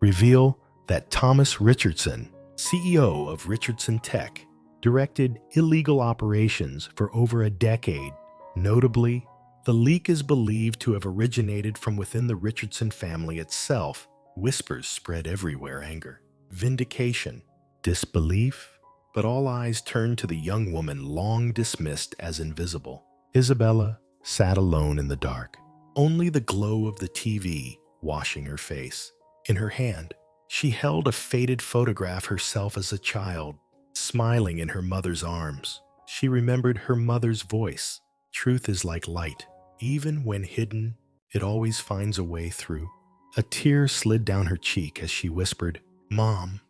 reveal that Thomas Richardson, CEO of Richardson Tech, directed illegal operations for over a decade. Notably, the leak is believed to have originated from within the Richardson family itself. Whispers spread everywhere: anger, vindication, disbelief, but all eyes turned to the young woman long dismissed as invisible. Isabella sat alone in the dark, only the glow of the TV washing her face. In her hand, she held a faded photograph herself as a child, smiling in her mother's arms. She remembered her mother's voice. Truth is like light. Even when hidden, it always finds a way through. A tear slid down her cheek as she whispered, "Mom,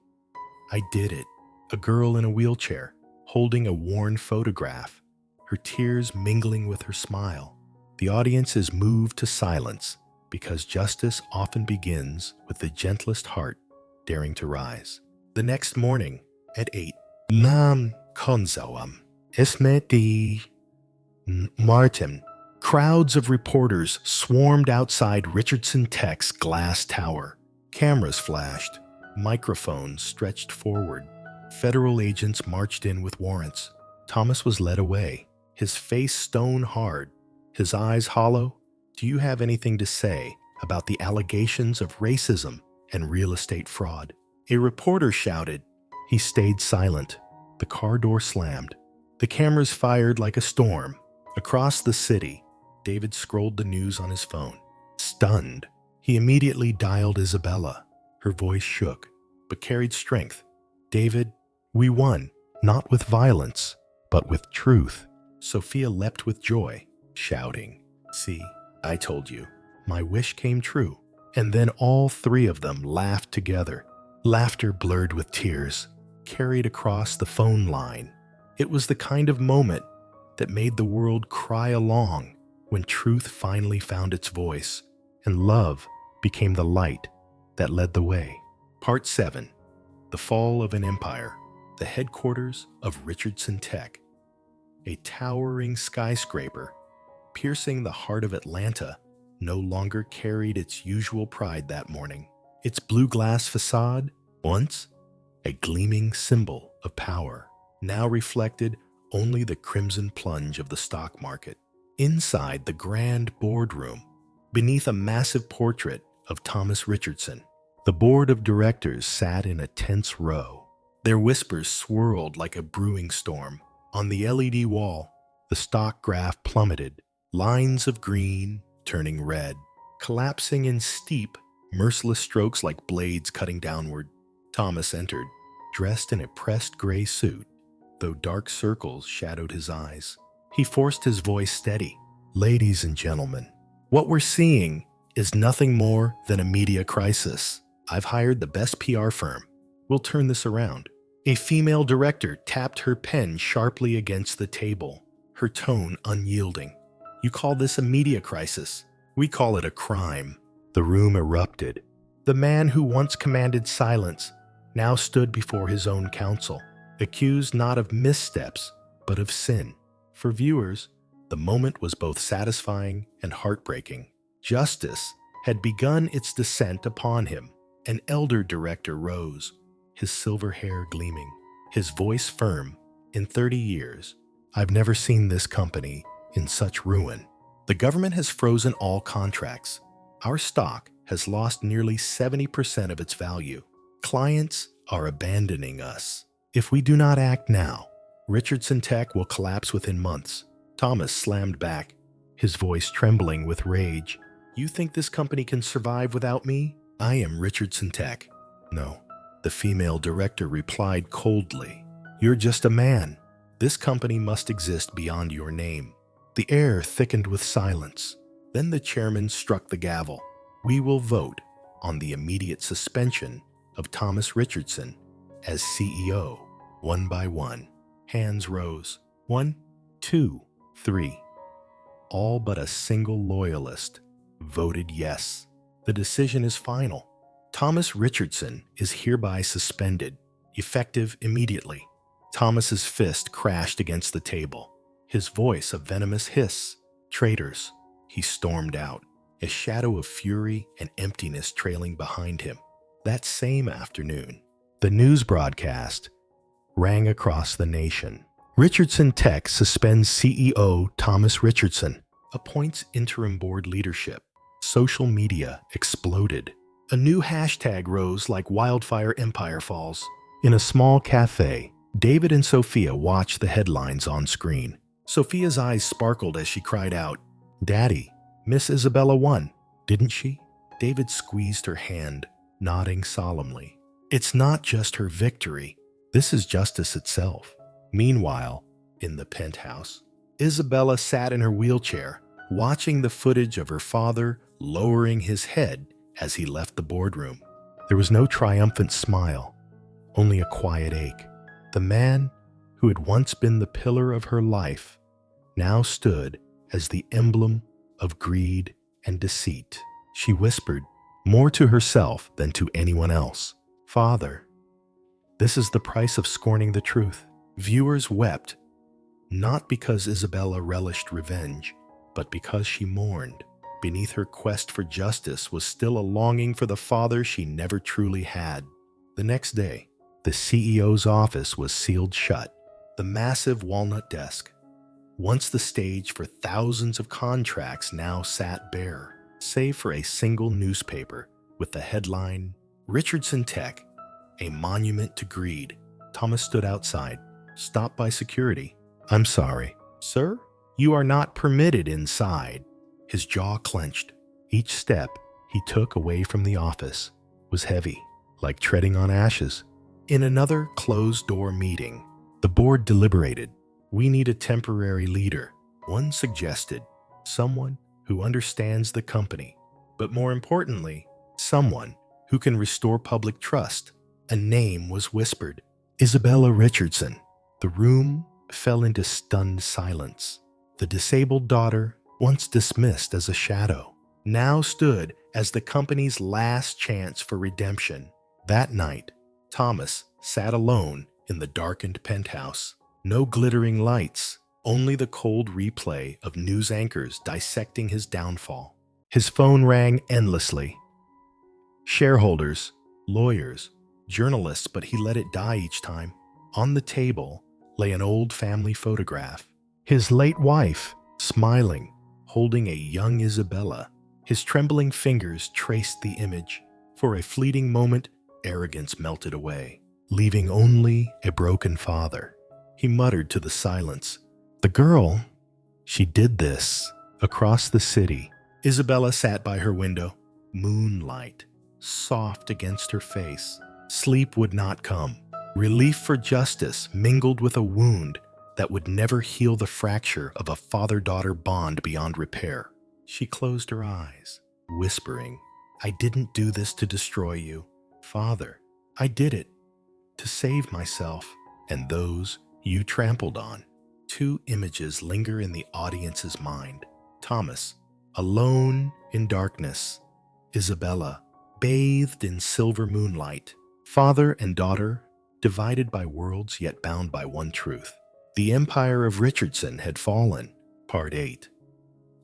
I did it." A girl in a wheelchair, holding a worn photograph, her tears mingling with her smile. The audience is moved to silence because justice often begins with the gentlest heart daring to rise. The next morning at 8, Nam Konzawam, Isme di Martin. Crowds of reporters swarmed outside Richardson Tech's glass tower. Cameras flashed, microphones stretched forward. Federal agents marched in with warrants. Thomas was led away, his face stone hard, his eyes hollow. Do you have anything to say about the allegations of racism and real estate fraud? A reporter shouted. He stayed silent. The car door slammed. The cameras fired like a storm. Across the city, David scrolled the news on his phone. Stunned, he immediately dialed Isabella. Her voice shook, but carried strength. "David, we won, not with violence, but with truth." Sophia leapt with joy, shouting, "See, I told you. My wish came true." And then all three of them laughed together. Laughter blurred with tears, carried across the phone line. It was the kind of moment that made the world cry along when truth finally found its voice and love became the light that led the way. Part 7. The Fall of an Empire. The headquarters of Richardson Tech. A towering skyscraper, piercing the heart of Atlanta, no longer carried its usual pride that morning. Its blue glass facade, once a gleaming symbol of power, now reflected only the crimson plunge of the stock market. Inside the grand boardroom, beneath a massive portrait of Thomas Richardson, the board of directors sat in a tense row. Their whispers swirled like a brewing storm. On the LED wall, the stock graph plummeted, lines of green turning red, collapsing in steep, merciless strokes like blades cutting downward. Thomas entered, dressed in a pressed gray suit, though dark circles shadowed his eyes. He forced his voice steady. "Ladies and gentlemen, what we're seeing is nothing more than a media crisis. I've hired the best PR firm. We'll turn this around." A female director tapped her pen sharply against the table, her tone unyielding. "You call this a media crisis? We call it a crime." The room erupted. The man who once commanded silence now stood before his own counsel, accused not of missteps, but of sin. For viewers, the moment was both satisfying and heartbreaking. Justice had begun its descent upon him. An elder director rose, his silver hair gleaming, his voice firm. "In 30 years, I've never seen this company in such ruin. The government has frozen all contracts. Our stock has lost nearly 70% of its value. Clients are abandoning us. If we do not act now, Richardson Tech will collapse within months. Thomas slammed back, his voice trembling with rage. You think this company can survive without me? I am Richardson Tech. No, the female director replied coldly. You're just a man. This company must exist beyond your name. The air thickened with silence. Then the chairman struck the gavel. We will vote on the immediate suspension of Thomas Richardson as CEO. One by one, hands rose. 1, 2, 3. All but a single loyalist voted yes. The decision is final. Thomas Richardson is hereby suspended, effective immediately. Thomas's fist crashed against the table, his voice a venomous hiss. Traitors, he stormed out, a shadow of fury and emptiness trailing behind him. That same afternoon, the news broadcast rang across the nation. Richardson Tech suspends CEO Thomas Richardson, appoints interim board leadership. Social media exploded. A new hashtag rose like wildfire empire falls. In a small cafe, David and Sophia watched the headlines on screen. Sophia's eyes sparkled as she cried out, Daddy, Miss Isabella won, didn't she? David squeezed her hand, nodding solemnly. It's not just her victory. This is justice itself. Meanwhile, in the penthouse, Isabella sat in her wheelchair, watching the footage of her father lowering his head as he left the boardroom. There was no triumphant smile, only a quiet ache. The man who had once been the pillar of her life now stood as the emblem of greed and deceit. She whispered, more to herself than to anyone else, Father, this is the price of scorning the truth. Viewers wept, not because Isabella relished revenge, but because she mourned. Beneath her quest for justice was still a longing for the father she never truly had. The next day, the CEO's office was sealed shut. The massive walnut desk, once the stage for thousands of contracts, now sat bare, save for a single newspaper with the headline, Richardson Tech, a monument to greed. Thomas stood outside, stopped by security. I'm sorry, sir? You are not permitted inside. His jaw clenched. Each step he took away from the office was heavy, like treading on ashes. In another closed-door meeting, the board deliberated. We need a temporary leader. One suggested, someone who understands the company, but more importantly, someone who can restore public trust. A name was whispered, Isabella Richardson. The room fell into stunned silence. The disabled daughter, once dismissed as a shadow, now stood as the company's last chance for redemption. That night, Thomas sat alone in the darkened penthouse. No glittering lights, only the cold replay of news anchors dissecting his downfall. His phone rang endlessly. Shareholders, lawyers, journalists, but he let it die each time. On the table lay an old family photograph. His late wife, smiling, holding a young Isabella. His trembling fingers traced the image. For a fleeting moment, arrogance melted away, leaving only a broken father. He muttered to the silence, the girl, she did this. Across the city, Isabella sat by her window. Moonlight, soft against her face. Sleep would not come. Relief for justice mingled with a wound that would never heal the fracture of a father-daughter bond beyond repair. She closed her eyes, whispering, I didn't do this to destroy you, Father. I did it to save myself and those you trampled on. Two images linger in the audience's mind. Thomas, alone in darkness. Isabella, bathed in silver moonlight. Father and daughter, divided by worlds yet bound by one truth. The empire of Richardson had fallen. Part 8.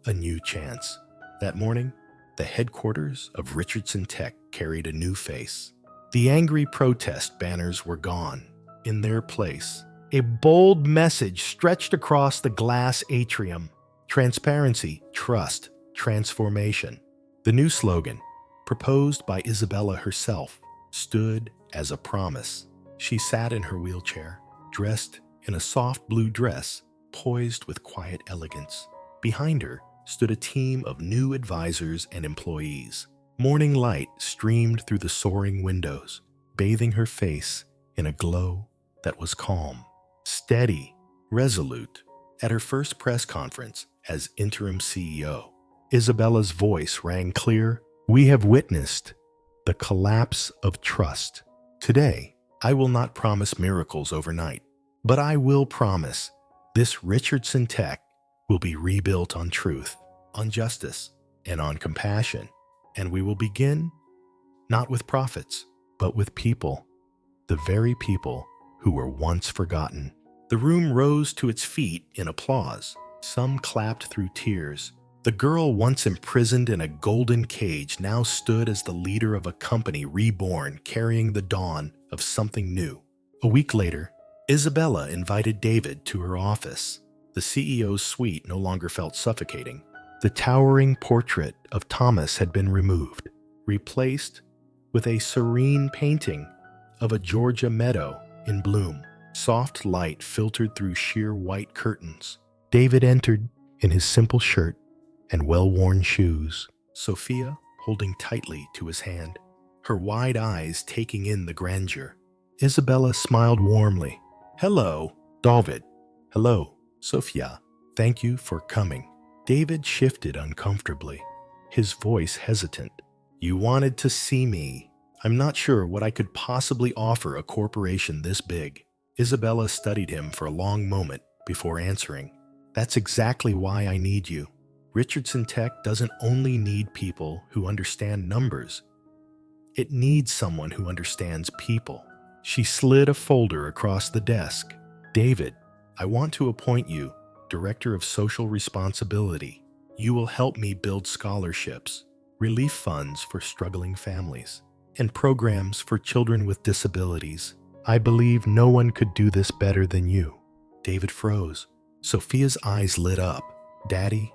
A new chance. That morning, the headquarters of Richardson Tech carried a new face. The angry protest banners were gone. In their place, A bold message stretched across the glass atrium. Transparency, trust, transformation. The new slogan, proposed by Isabella herself, stood as a promise. She sat in her wheelchair, dressed in a soft blue dress, poised with quiet elegance. Behind her stood a team of new advisors and employees. Morning light streamed through the soaring windows, bathing her face in a glow that was calm, steady, resolute. At her first press conference as interim CEO, Isabella's voice rang clear. We have witnessed the collapse of trust. Today, I will not promise miracles overnight, but I will promise this Richardson Tech will be rebuilt on truth, on justice, and on compassion. And we will begin not with profits, but with people, the very people who were once forgotten. The room rose to its feet in applause. Some clapped through tears. The girl once imprisoned in a golden cage now stood as the leader of a company reborn, carrying the dawn of something new. A week later, Isabella invited David to her office. The CEO's suite no longer felt suffocating. The towering portrait of Thomas had been removed, replaced with a serene painting of a Georgia meadow in bloom. Soft light filtered through sheer white curtains. David entered in his simple shirt and well-worn shoes, Sophia holding tightly to his hand, her wide eyes taking in the grandeur. Isabella smiled warmly. Hello, David. Hello, Sophia. Thank you for coming. David shifted uncomfortably, his voice hesitant. You wanted to see me. I'm not sure what I could possibly offer a corporation this big. Isabella studied him for a long moment before answering. That's exactly why I need you. Richardson Tech doesn't only need people who understand numbers. It needs someone who understands people. She slid a folder across the desk. David, I want to appoint you Director of Social Responsibility. You will help me build scholarships, relief funds for struggling families, and programs for children with disabilities. I believe no one could do this better than you. David froze. Sophia's eyes lit up. Daddy,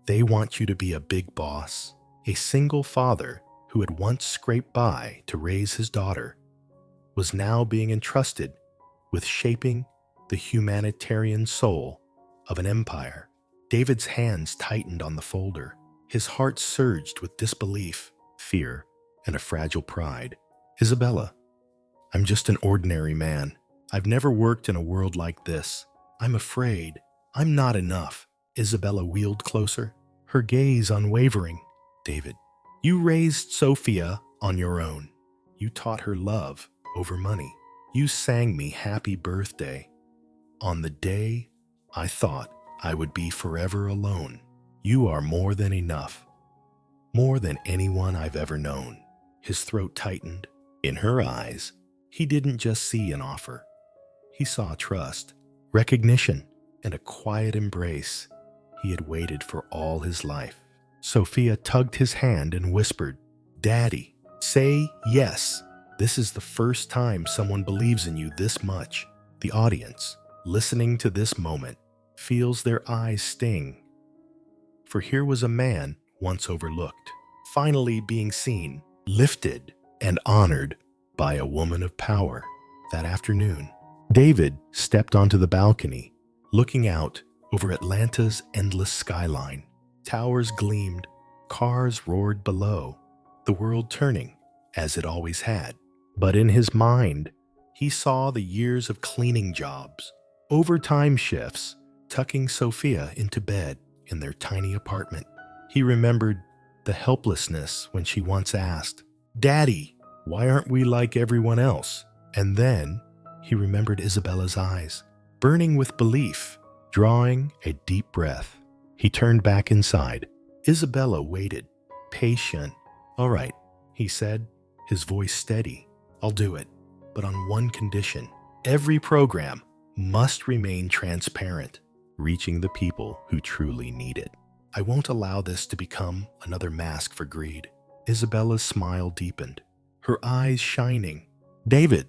they want you to be a big boss. A single father who had once scraped by to raise his daughter was now being entrusted with shaping the humanitarian soul of an empire. David's hands tightened on the folder. His heart surged with disbelief, fear, and a fragile pride. Isabella, I'm just an ordinary man. I've never worked in a world like this. I'm afraid. I'm not enough. Isabella wheeled closer, her gaze unwavering. David, you raised Sophia on your own. You taught her love over money. You sang me happy birthday on the day I thought I would be forever alone. You are more than enough. More than anyone I've ever known. His throat tightened. In her eyes, he didn't just see an offer. He saw trust, recognition, and a quiet embrace he had waited for all his life. Sophia tugged his hand and whispered, Daddy, say yes. This is the first time someone believes in you this much. The audience, listening to this moment, feels their eyes sting. For here was a man once overlooked, finally being seen, lifted, and honored by a woman of power. That afternoon, David stepped onto the balcony, looking out over Atlanta's endless skyline. Towers gleamed, cars roared below, the world turning, as it always had. But in his mind, he saw the years of cleaning jobs, overtime shifts, tucking Sophia into bed in their tiny apartment. He remembered the helplessness when she once asked, Daddy, why aren't we like everyone else? And then he remembered Isabella's eyes, burning with belief. Drawing a deep breath, he turned back inside. Isabella waited, patient. All right, he said, his voice steady. I'll do it, but on one condition. Every program must remain transparent, reaching the people who truly need it. I won't allow this to become another mask for greed. Isabella's smile deepened, her eyes shining. David,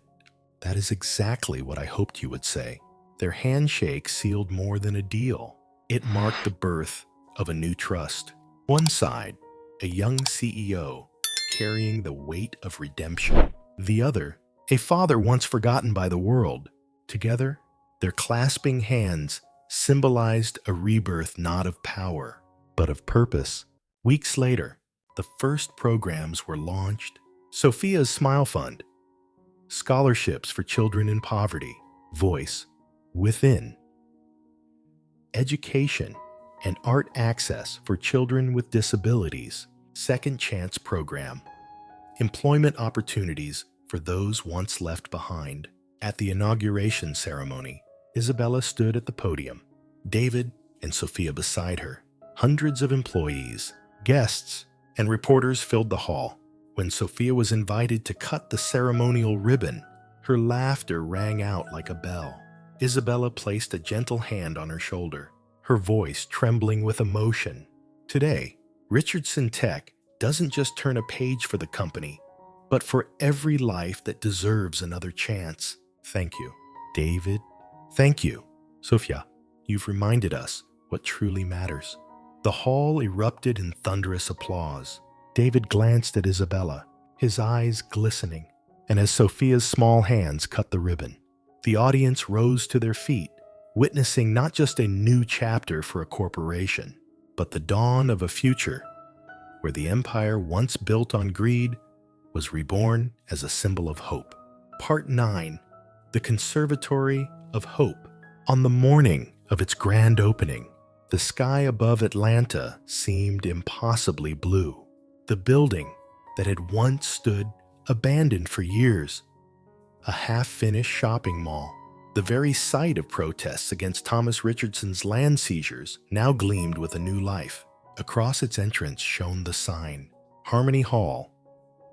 That is exactly what I hoped you would say. Their handshake sealed more than a deal. It marked the birth of a new trust. One side, a young CEO carrying the weight of redemption. The other, a father once forgotten by the world. Together, their clasping hands symbolized a rebirth not of power, but of purpose. Weeks later, the first programs were launched. Sophia's Smile Fund, scholarships for children in poverty, Voice Within, education and art access for children with disabilities, Second Chance program, employment opportunities for those once left behind. At the inauguration ceremony, Isabella stood at the podium, David and Sophia beside her. Hundreds of employees, guests, and reporters filled the hall. When Sophia was invited to cut the ceremonial ribbon, her laughter rang out like a bell. Isabella placed a gentle hand on her shoulder, her voice trembling with emotion. Today, Richardson Tech doesn't just turn a page for the company, but for every life that deserves another chance. Thank you, David. Thank you, Sophia. You've reminded us what truly matters. The hall erupted in thunderous applause. David glanced at Isabella, his eyes glistening, and as Sophia's small hands cut the ribbon, the audience rose to their feet, witnessing not just a new chapter for a corporation, but the dawn of a future where the empire once built on greed was reborn as a symbol of hope. Part 9. The Conservatory of Hope. On the morning of its grand opening, the sky above Atlanta seemed impossibly blue. The building that had once stood abandoned for years, a half-finished shopping mall, the very site of protests against Thomas Richardson's land seizures, now gleamed with a new life. Across its entrance shone the sign, Harmony Hall,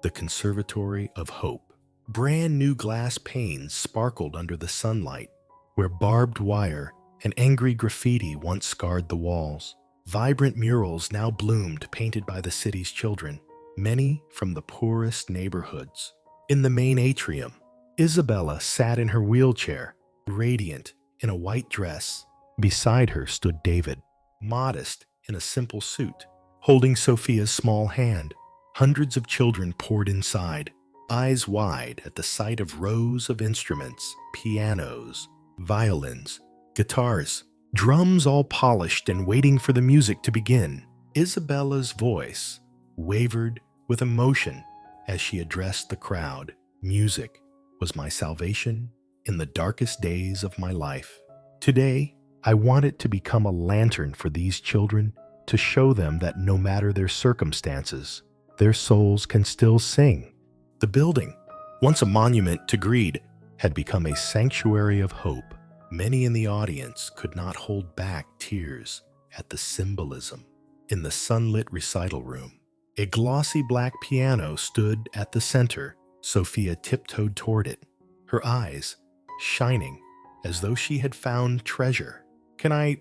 the Conservatory of Hope. Brand new glass panes sparkled under the sunlight, where barbed wire and angry graffiti once scarred the walls. Vibrant murals now bloomed, painted by the city's children, many from the poorest neighborhoods. In the main atrium, Isabella sat in her wheelchair, radiant in a white dress. Beside her stood David, modest in a simple suit, holding Sophia's small hand. Hundreds of children poured inside, eyes wide at the sight of rows of instruments, pianos, violins, guitars, drums all polished and waiting for the music to begin. Isabella's voice wavered with emotion as she addressed the crowd. Music was my salvation in the darkest days of my life. Today, I want it to become a lantern for these children, to show them that no matter their circumstances, their souls can still sing. The building, once a monument to greed, had become a sanctuary of hope. Many in the audience could not hold back tears at the symbolism. In the sunlit recital room, a glossy black piano stood at the center. Sophia tiptoed toward it, her eyes shining as though she had found treasure. "Can I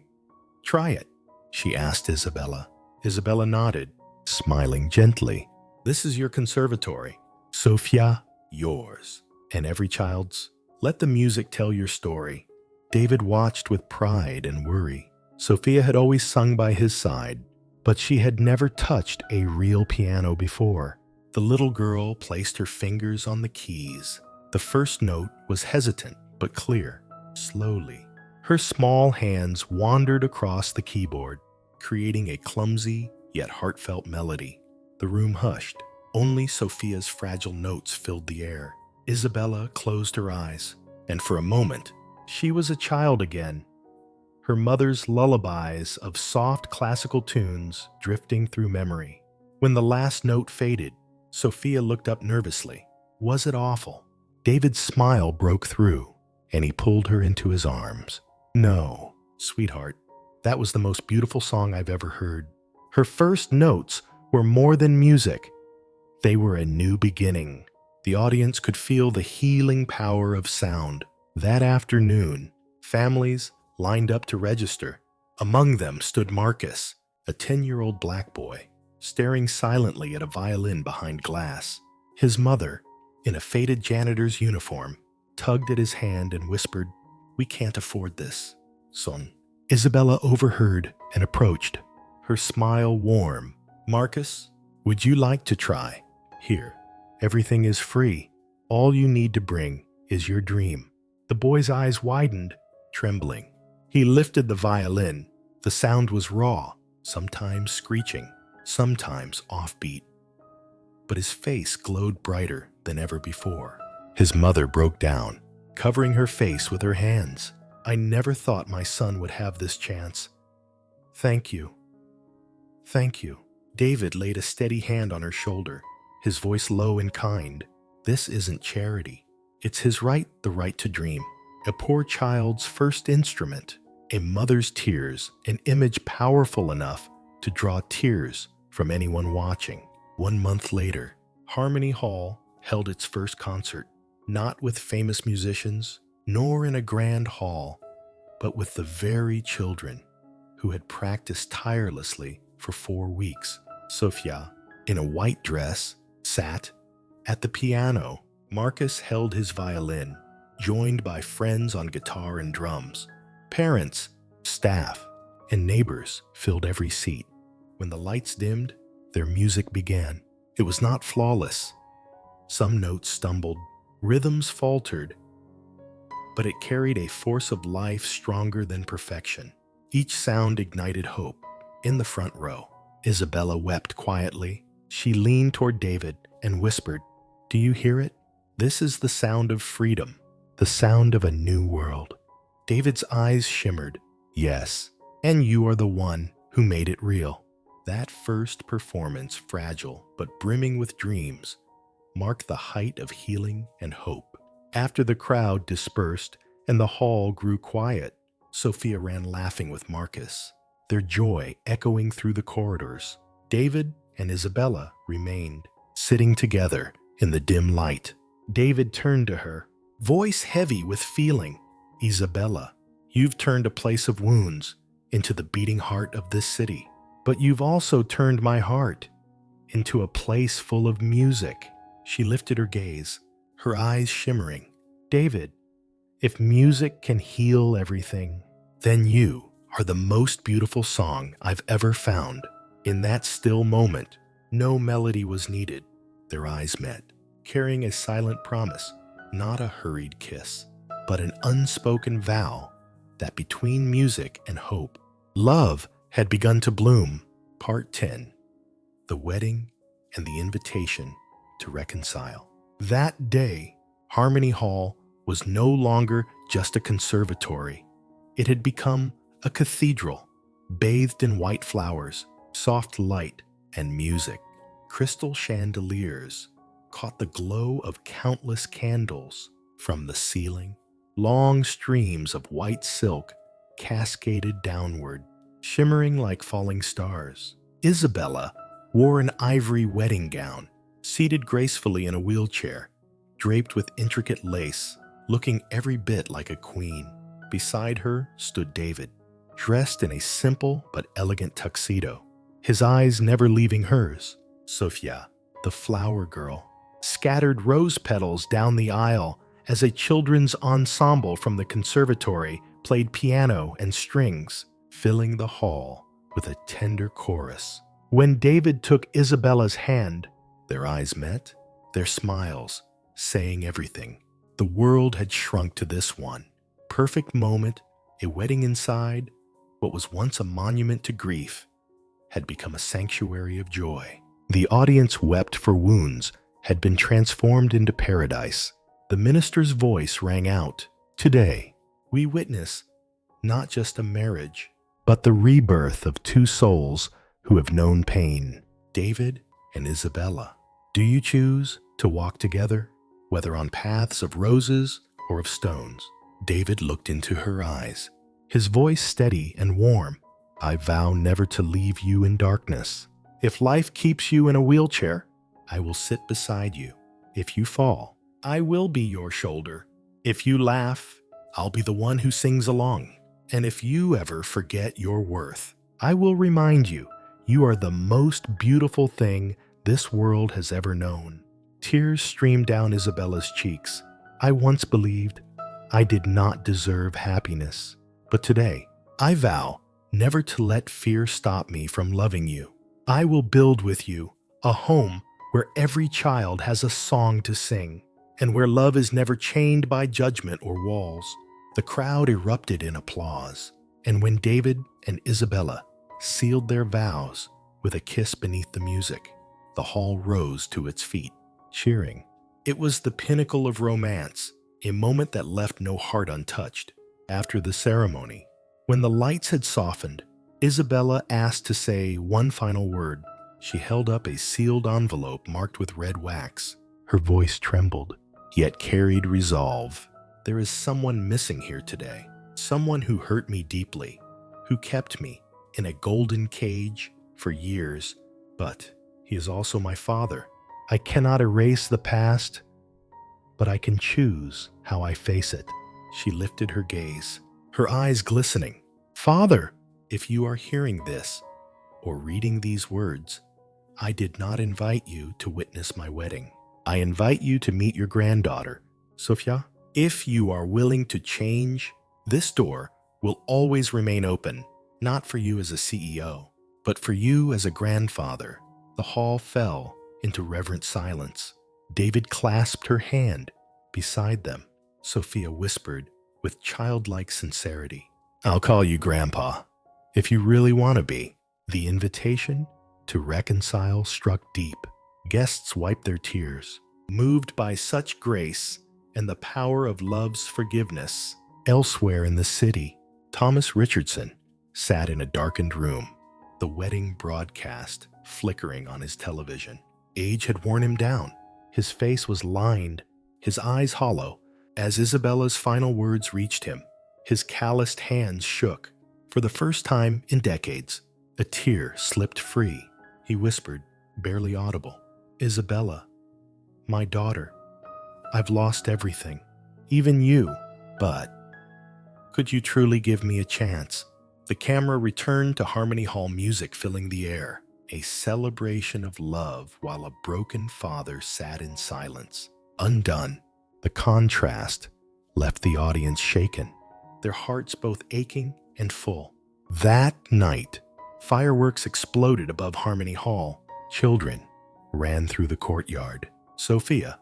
try it?" she asked Isabella. Isabella nodded, smiling gently. "This is your conservatory, Sophia, yours, and every child's. Let the music tell your story." David watched with pride and worry. Sophia had always sung by his side, but she had never touched a real piano before. The little girl placed her fingers on the keys. The first note was hesitant but clear. Slowly, her small hands wandered across the keyboard, creating a clumsy yet heartfelt melody. The room hushed. Only Sophia's fragile notes filled the air. Isabella closed her eyes, and for a moment, she was a child again. Her mother's lullabies of soft classical tunes drifting through memory. When the last note faded, Sophia looked up nervously. Was it awful? David's smile broke through, and he pulled her into his arms. "No, sweetheart, that was the most beautiful song I've ever heard." Her first notes were more than music. They were a new beginning. The audience could feel the healing power of sound. That afternoon, families lined up to register. Among them stood Marcus, a 10-year-old black boy, staring silently at a violin behind glass. His mother, in a faded janitor's uniform, tugged at his hand and whispered, "We can't afford this, son." Isabella overheard and approached, her smile warm. "Marcus, would you like to try? Here, everything is free. All you need to bring is your dream." The boy's eyes widened, trembling. He lifted the violin. The sound was raw, sometimes screeching, sometimes offbeat. But his face glowed brighter than ever before. His mother broke down, covering her face with her hands. "I never thought my son would have this chance. Thank you. Thank you." David laid a steady hand on her shoulder, his voice low and kind. "This isn't charity. It's his right, the right to dream. A poor child's first instrument, a mother's tears, an image powerful enough to draw tears from anyone watching." 1 month later, Harmony Hall held its first concert, not with famous musicians, nor in a grand hall, but with the very children who had practiced tirelessly for 4 weeks. Sophia, in a white dress, sat at the piano. Marcus held his violin, joined by friends on guitar and drums. Parents, staff, and neighbors filled every seat. When the lights dimmed, their music began. It was not flawless. Some notes stumbled, rhythms faltered, but it carried a force of life stronger than perfection. Each sound ignited hope. In the front row, Isabella wept quietly. She leaned toward David and whispered, "Do you hear it? This is the sound of freedom, the sound of a new world." David's eyes shimmered. "Yes, and you are the one who made it real." That first performance, fragile but brimming with dreams, marked the height of healing and hope. After the crowd dispersed and the hall grew quiet, Sophia ran laughing with Marcus, their joy echoing through the corridors. David and Isabella remained, sitting together in the dim light. David turned to her, voice heavy with feeling. "Isabella, you've turned a place of wounds into the beating heart of this city. But you've also turned my heart into a place full of music." She lifted her gaze, her eyes shimmering. "David, if music can heal everything, then you are the most beautiful song I've ever found." In that still moment, no melody was needed. Their eyes met, carrying a silent promise, not a hurried kiss, but an unspoken vow that between music and hope, love had begun to bloom. Part 10. The Wedding and the Invitation to Reconcile. That day, Harmony Hall was no longer just a conservatory. It had become a cathedral, bathed in white flowers, soft light, and music. Crystal chandeliers caught the glow of countless candles from the ceiling. Long streams of white silk cascaded downward, shimmering like falling stars. Isabella wore an ivory wedding gown, seated gracefully in a wheelchair, draped with intricate lace, looking every bit like a queen. Beside her stood David, dressed in a simple but elegant tuxedo, his eyes never leaving hers. Sophia, the flower girl, scattered rose petals down the aisle as a children's ensemble from the conservatory played piano and strings, filling the hall with a tender chorus. When David took Isabella's hand, their eyes met, their smiles saying everything. The world had shrunk to this one perfect moment. A wedding inside what was once a monument to grief had become a sanctuary of joy. The audience wept, for wounds had been transformed into paradise. The minister's voice rang out, "Today, we witness not just a marriage, but the rebirth of two souls who have known pain, David and Isabella. Do you choose to walk together, whether on paths of roses or of stones?" David looked into her eyes, his voice steady and warm. "I vow never to leave you in darkness. If life keeps you in a wheelchair, I will sit beside you. If you fall, I will be your shoulder. If you laugh, I'll be the one who sings along. And if you ever forget your worth, I will remind you, you are the most beautiful thing this world has ever known." Tears streamed down Isabella's cheeks. I once believed I did not deserve happiness, but today I vow never to let fear stop me from loving you. I will build with you a home where every child has a song to sing, and where love is never chained by judgment or walls. The crowd erupted in applause, and when David and Isabella sealed their vows with a kiss beneath the music, the hall rose to its feet, cheering. It was the pinnacle of romance, a moment that left no heart untouched. After the ceremony, when the lights had softened, Isabella asked to say one final word. She held up a sealed envelope marked with red wax. Her voice trembled, yet carried resolve. There is someone missing here today, someone who hurt me deeply, who kept me in a golden cage for years, but he is also my father. I cannot erase the past, but I can choose how I face it. She lifted her gaze, her eyes glistening. Father, if you are hearing this or reading these words, I did not invite you to witness my wedding. I invite you to meet your granddaughter, Sophia. If you are willing to change, this door will always remain open, not for you as a CEO, but for you as a grandfather. The hall fell into reverent silence. David clasped her hand beside them. Sophia whispered with childlike sincerity, I'll call you Grandpa, if you really want to be. The invitation to Reconcile struck deep. Guests wiped their tears, moved by such grace and the power of love's forgiveness. Elsewhere in the city, Thomas Richardson sat in a darkened room, the wedding broadcast flickering on his television. Age had worn him down. His face was lined, his eyes hollow. As Isabella's final words reached him, his calloused hands shook. For the first time in decades, a tear slipped free. He whispered, barely audible, Isabella, my daughter, I've lost everything, even you, but could you truly give me a chance? The camera returned to Harmony Hall music filling the air, a celebration of love while a broken father sat in silence. Undone, the contrast left the audience shaken, their hearts both aching and full. That night, fireworks exploded above Harmony Hall. Children ran through the courtyard. Sophia,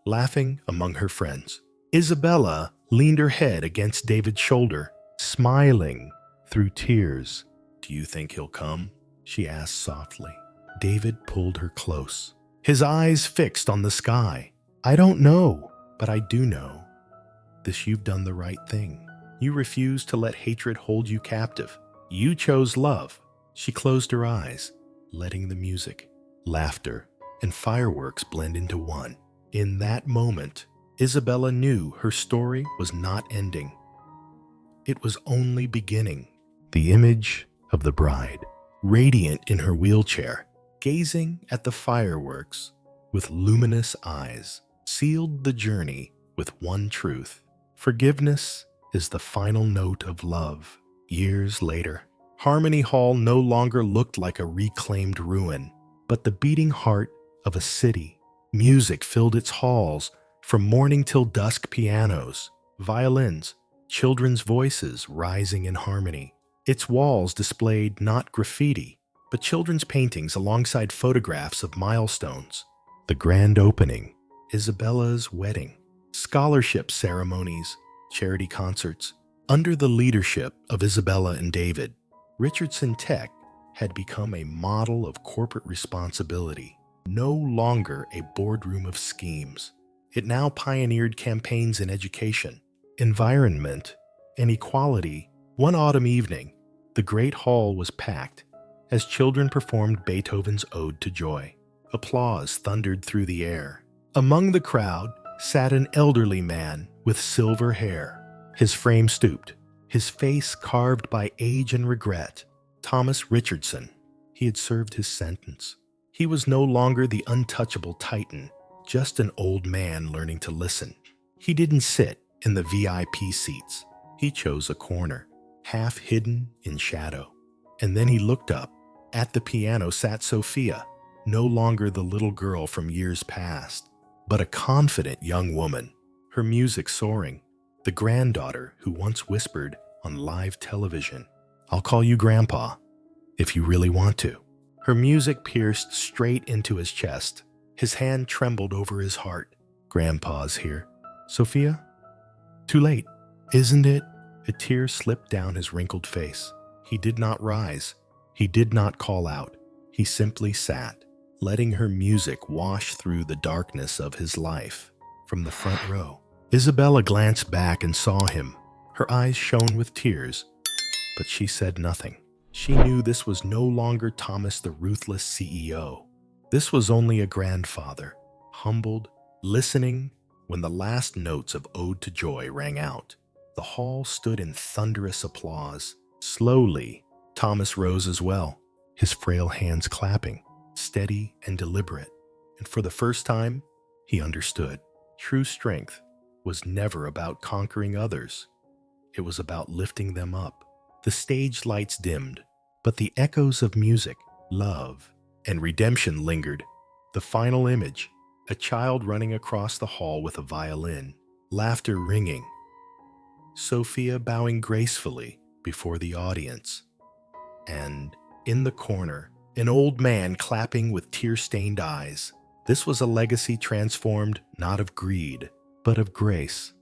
laughing among her friends. Isabella leaned her head against David's shoulder, smiling through tears. Do you think he'll come? She asked softly. David pulled her close, his eyes fixed on the sky. I don't know, but I do know this: you've done the right thing. You refused to let hatred hold you captive. You chose love. She closed her eyes, letting the music, laughter, and fireworks blend into one. In that moment, Isabella knew her story was not ending. It was only beginning. The image of the bride, radiant in her wheelchair, gazing at the fireworks with luminous eyes, sealed the journey with one truth. Forgiveness is the final note of love. Years later, Harmony Hall no longer looked like a reclaimed ruin, but the beating heart of a city. Music filled its halls, from morning till dusk pianos, violins, children's voices rising in harmony. Its walls displayed not graffiti, but children's paintings alongside photographs of milestones. The grand opening, Isabella's wedding, scholarship ceremonies, charity concerts. Under the leadership of Isabella and David, Richardson Tech had become a model of corporate responsibility, no longer a boardroom of schemes. It now pioneered campaigns in education, environment, and equality. One autumn evening, the Great Hall was packed as children performed Beethoven's Ode to Joy. Applause thundered through the air. Among the crowd sat an elderly man with silver hair. His frame stooped, his face carved by age and regret. Thomas Richardson. He had served his sentence. He was no longer the untouchable titan, just an old man learning to listen. He didn't sit in the VIP seats. He chose a corner, half hidden in shadow. And then he looked up. At the piano sat Sophia, no longer the little girl from years past, but a confident young woman. her music soaring. The granddaughter who once whispered on live television, "I'll call you Grandpa if you really want to." Her music pierced straight into his chest. His hand trembled over his heart. "Grandpa's here. Sophia? Too late, isn't it?" A tear slipped down his wrinkled face. He did not rise. He did not call out. He simply sat, letting her music wash through the darkness of his life. From the front row, Isabella glanced back and saw him. Her eyes shone with tears, but she said nothing. She knew this was no longer Thomas the ruthless CEO. This was only a grandfather, humbled, listening. When the last notes of Ode to Joy rang out, the hall stood in thunderous applause. Slowly, Thomas rose as well, his frail hands clapping, steady and deliberate. And for the first time, he understood. True strength was never about conquering others. It was about lifting them up. The stage lights dimmed, but the echoes of music, love, and redemption lingered. The final image, a child running across the hall with a violin, laughter ringing, Sophia bowing gracefully before the audience, and in the corner, an old man clapping with tear-stained eyes. This was a legacy transformed not of greed, but of grace.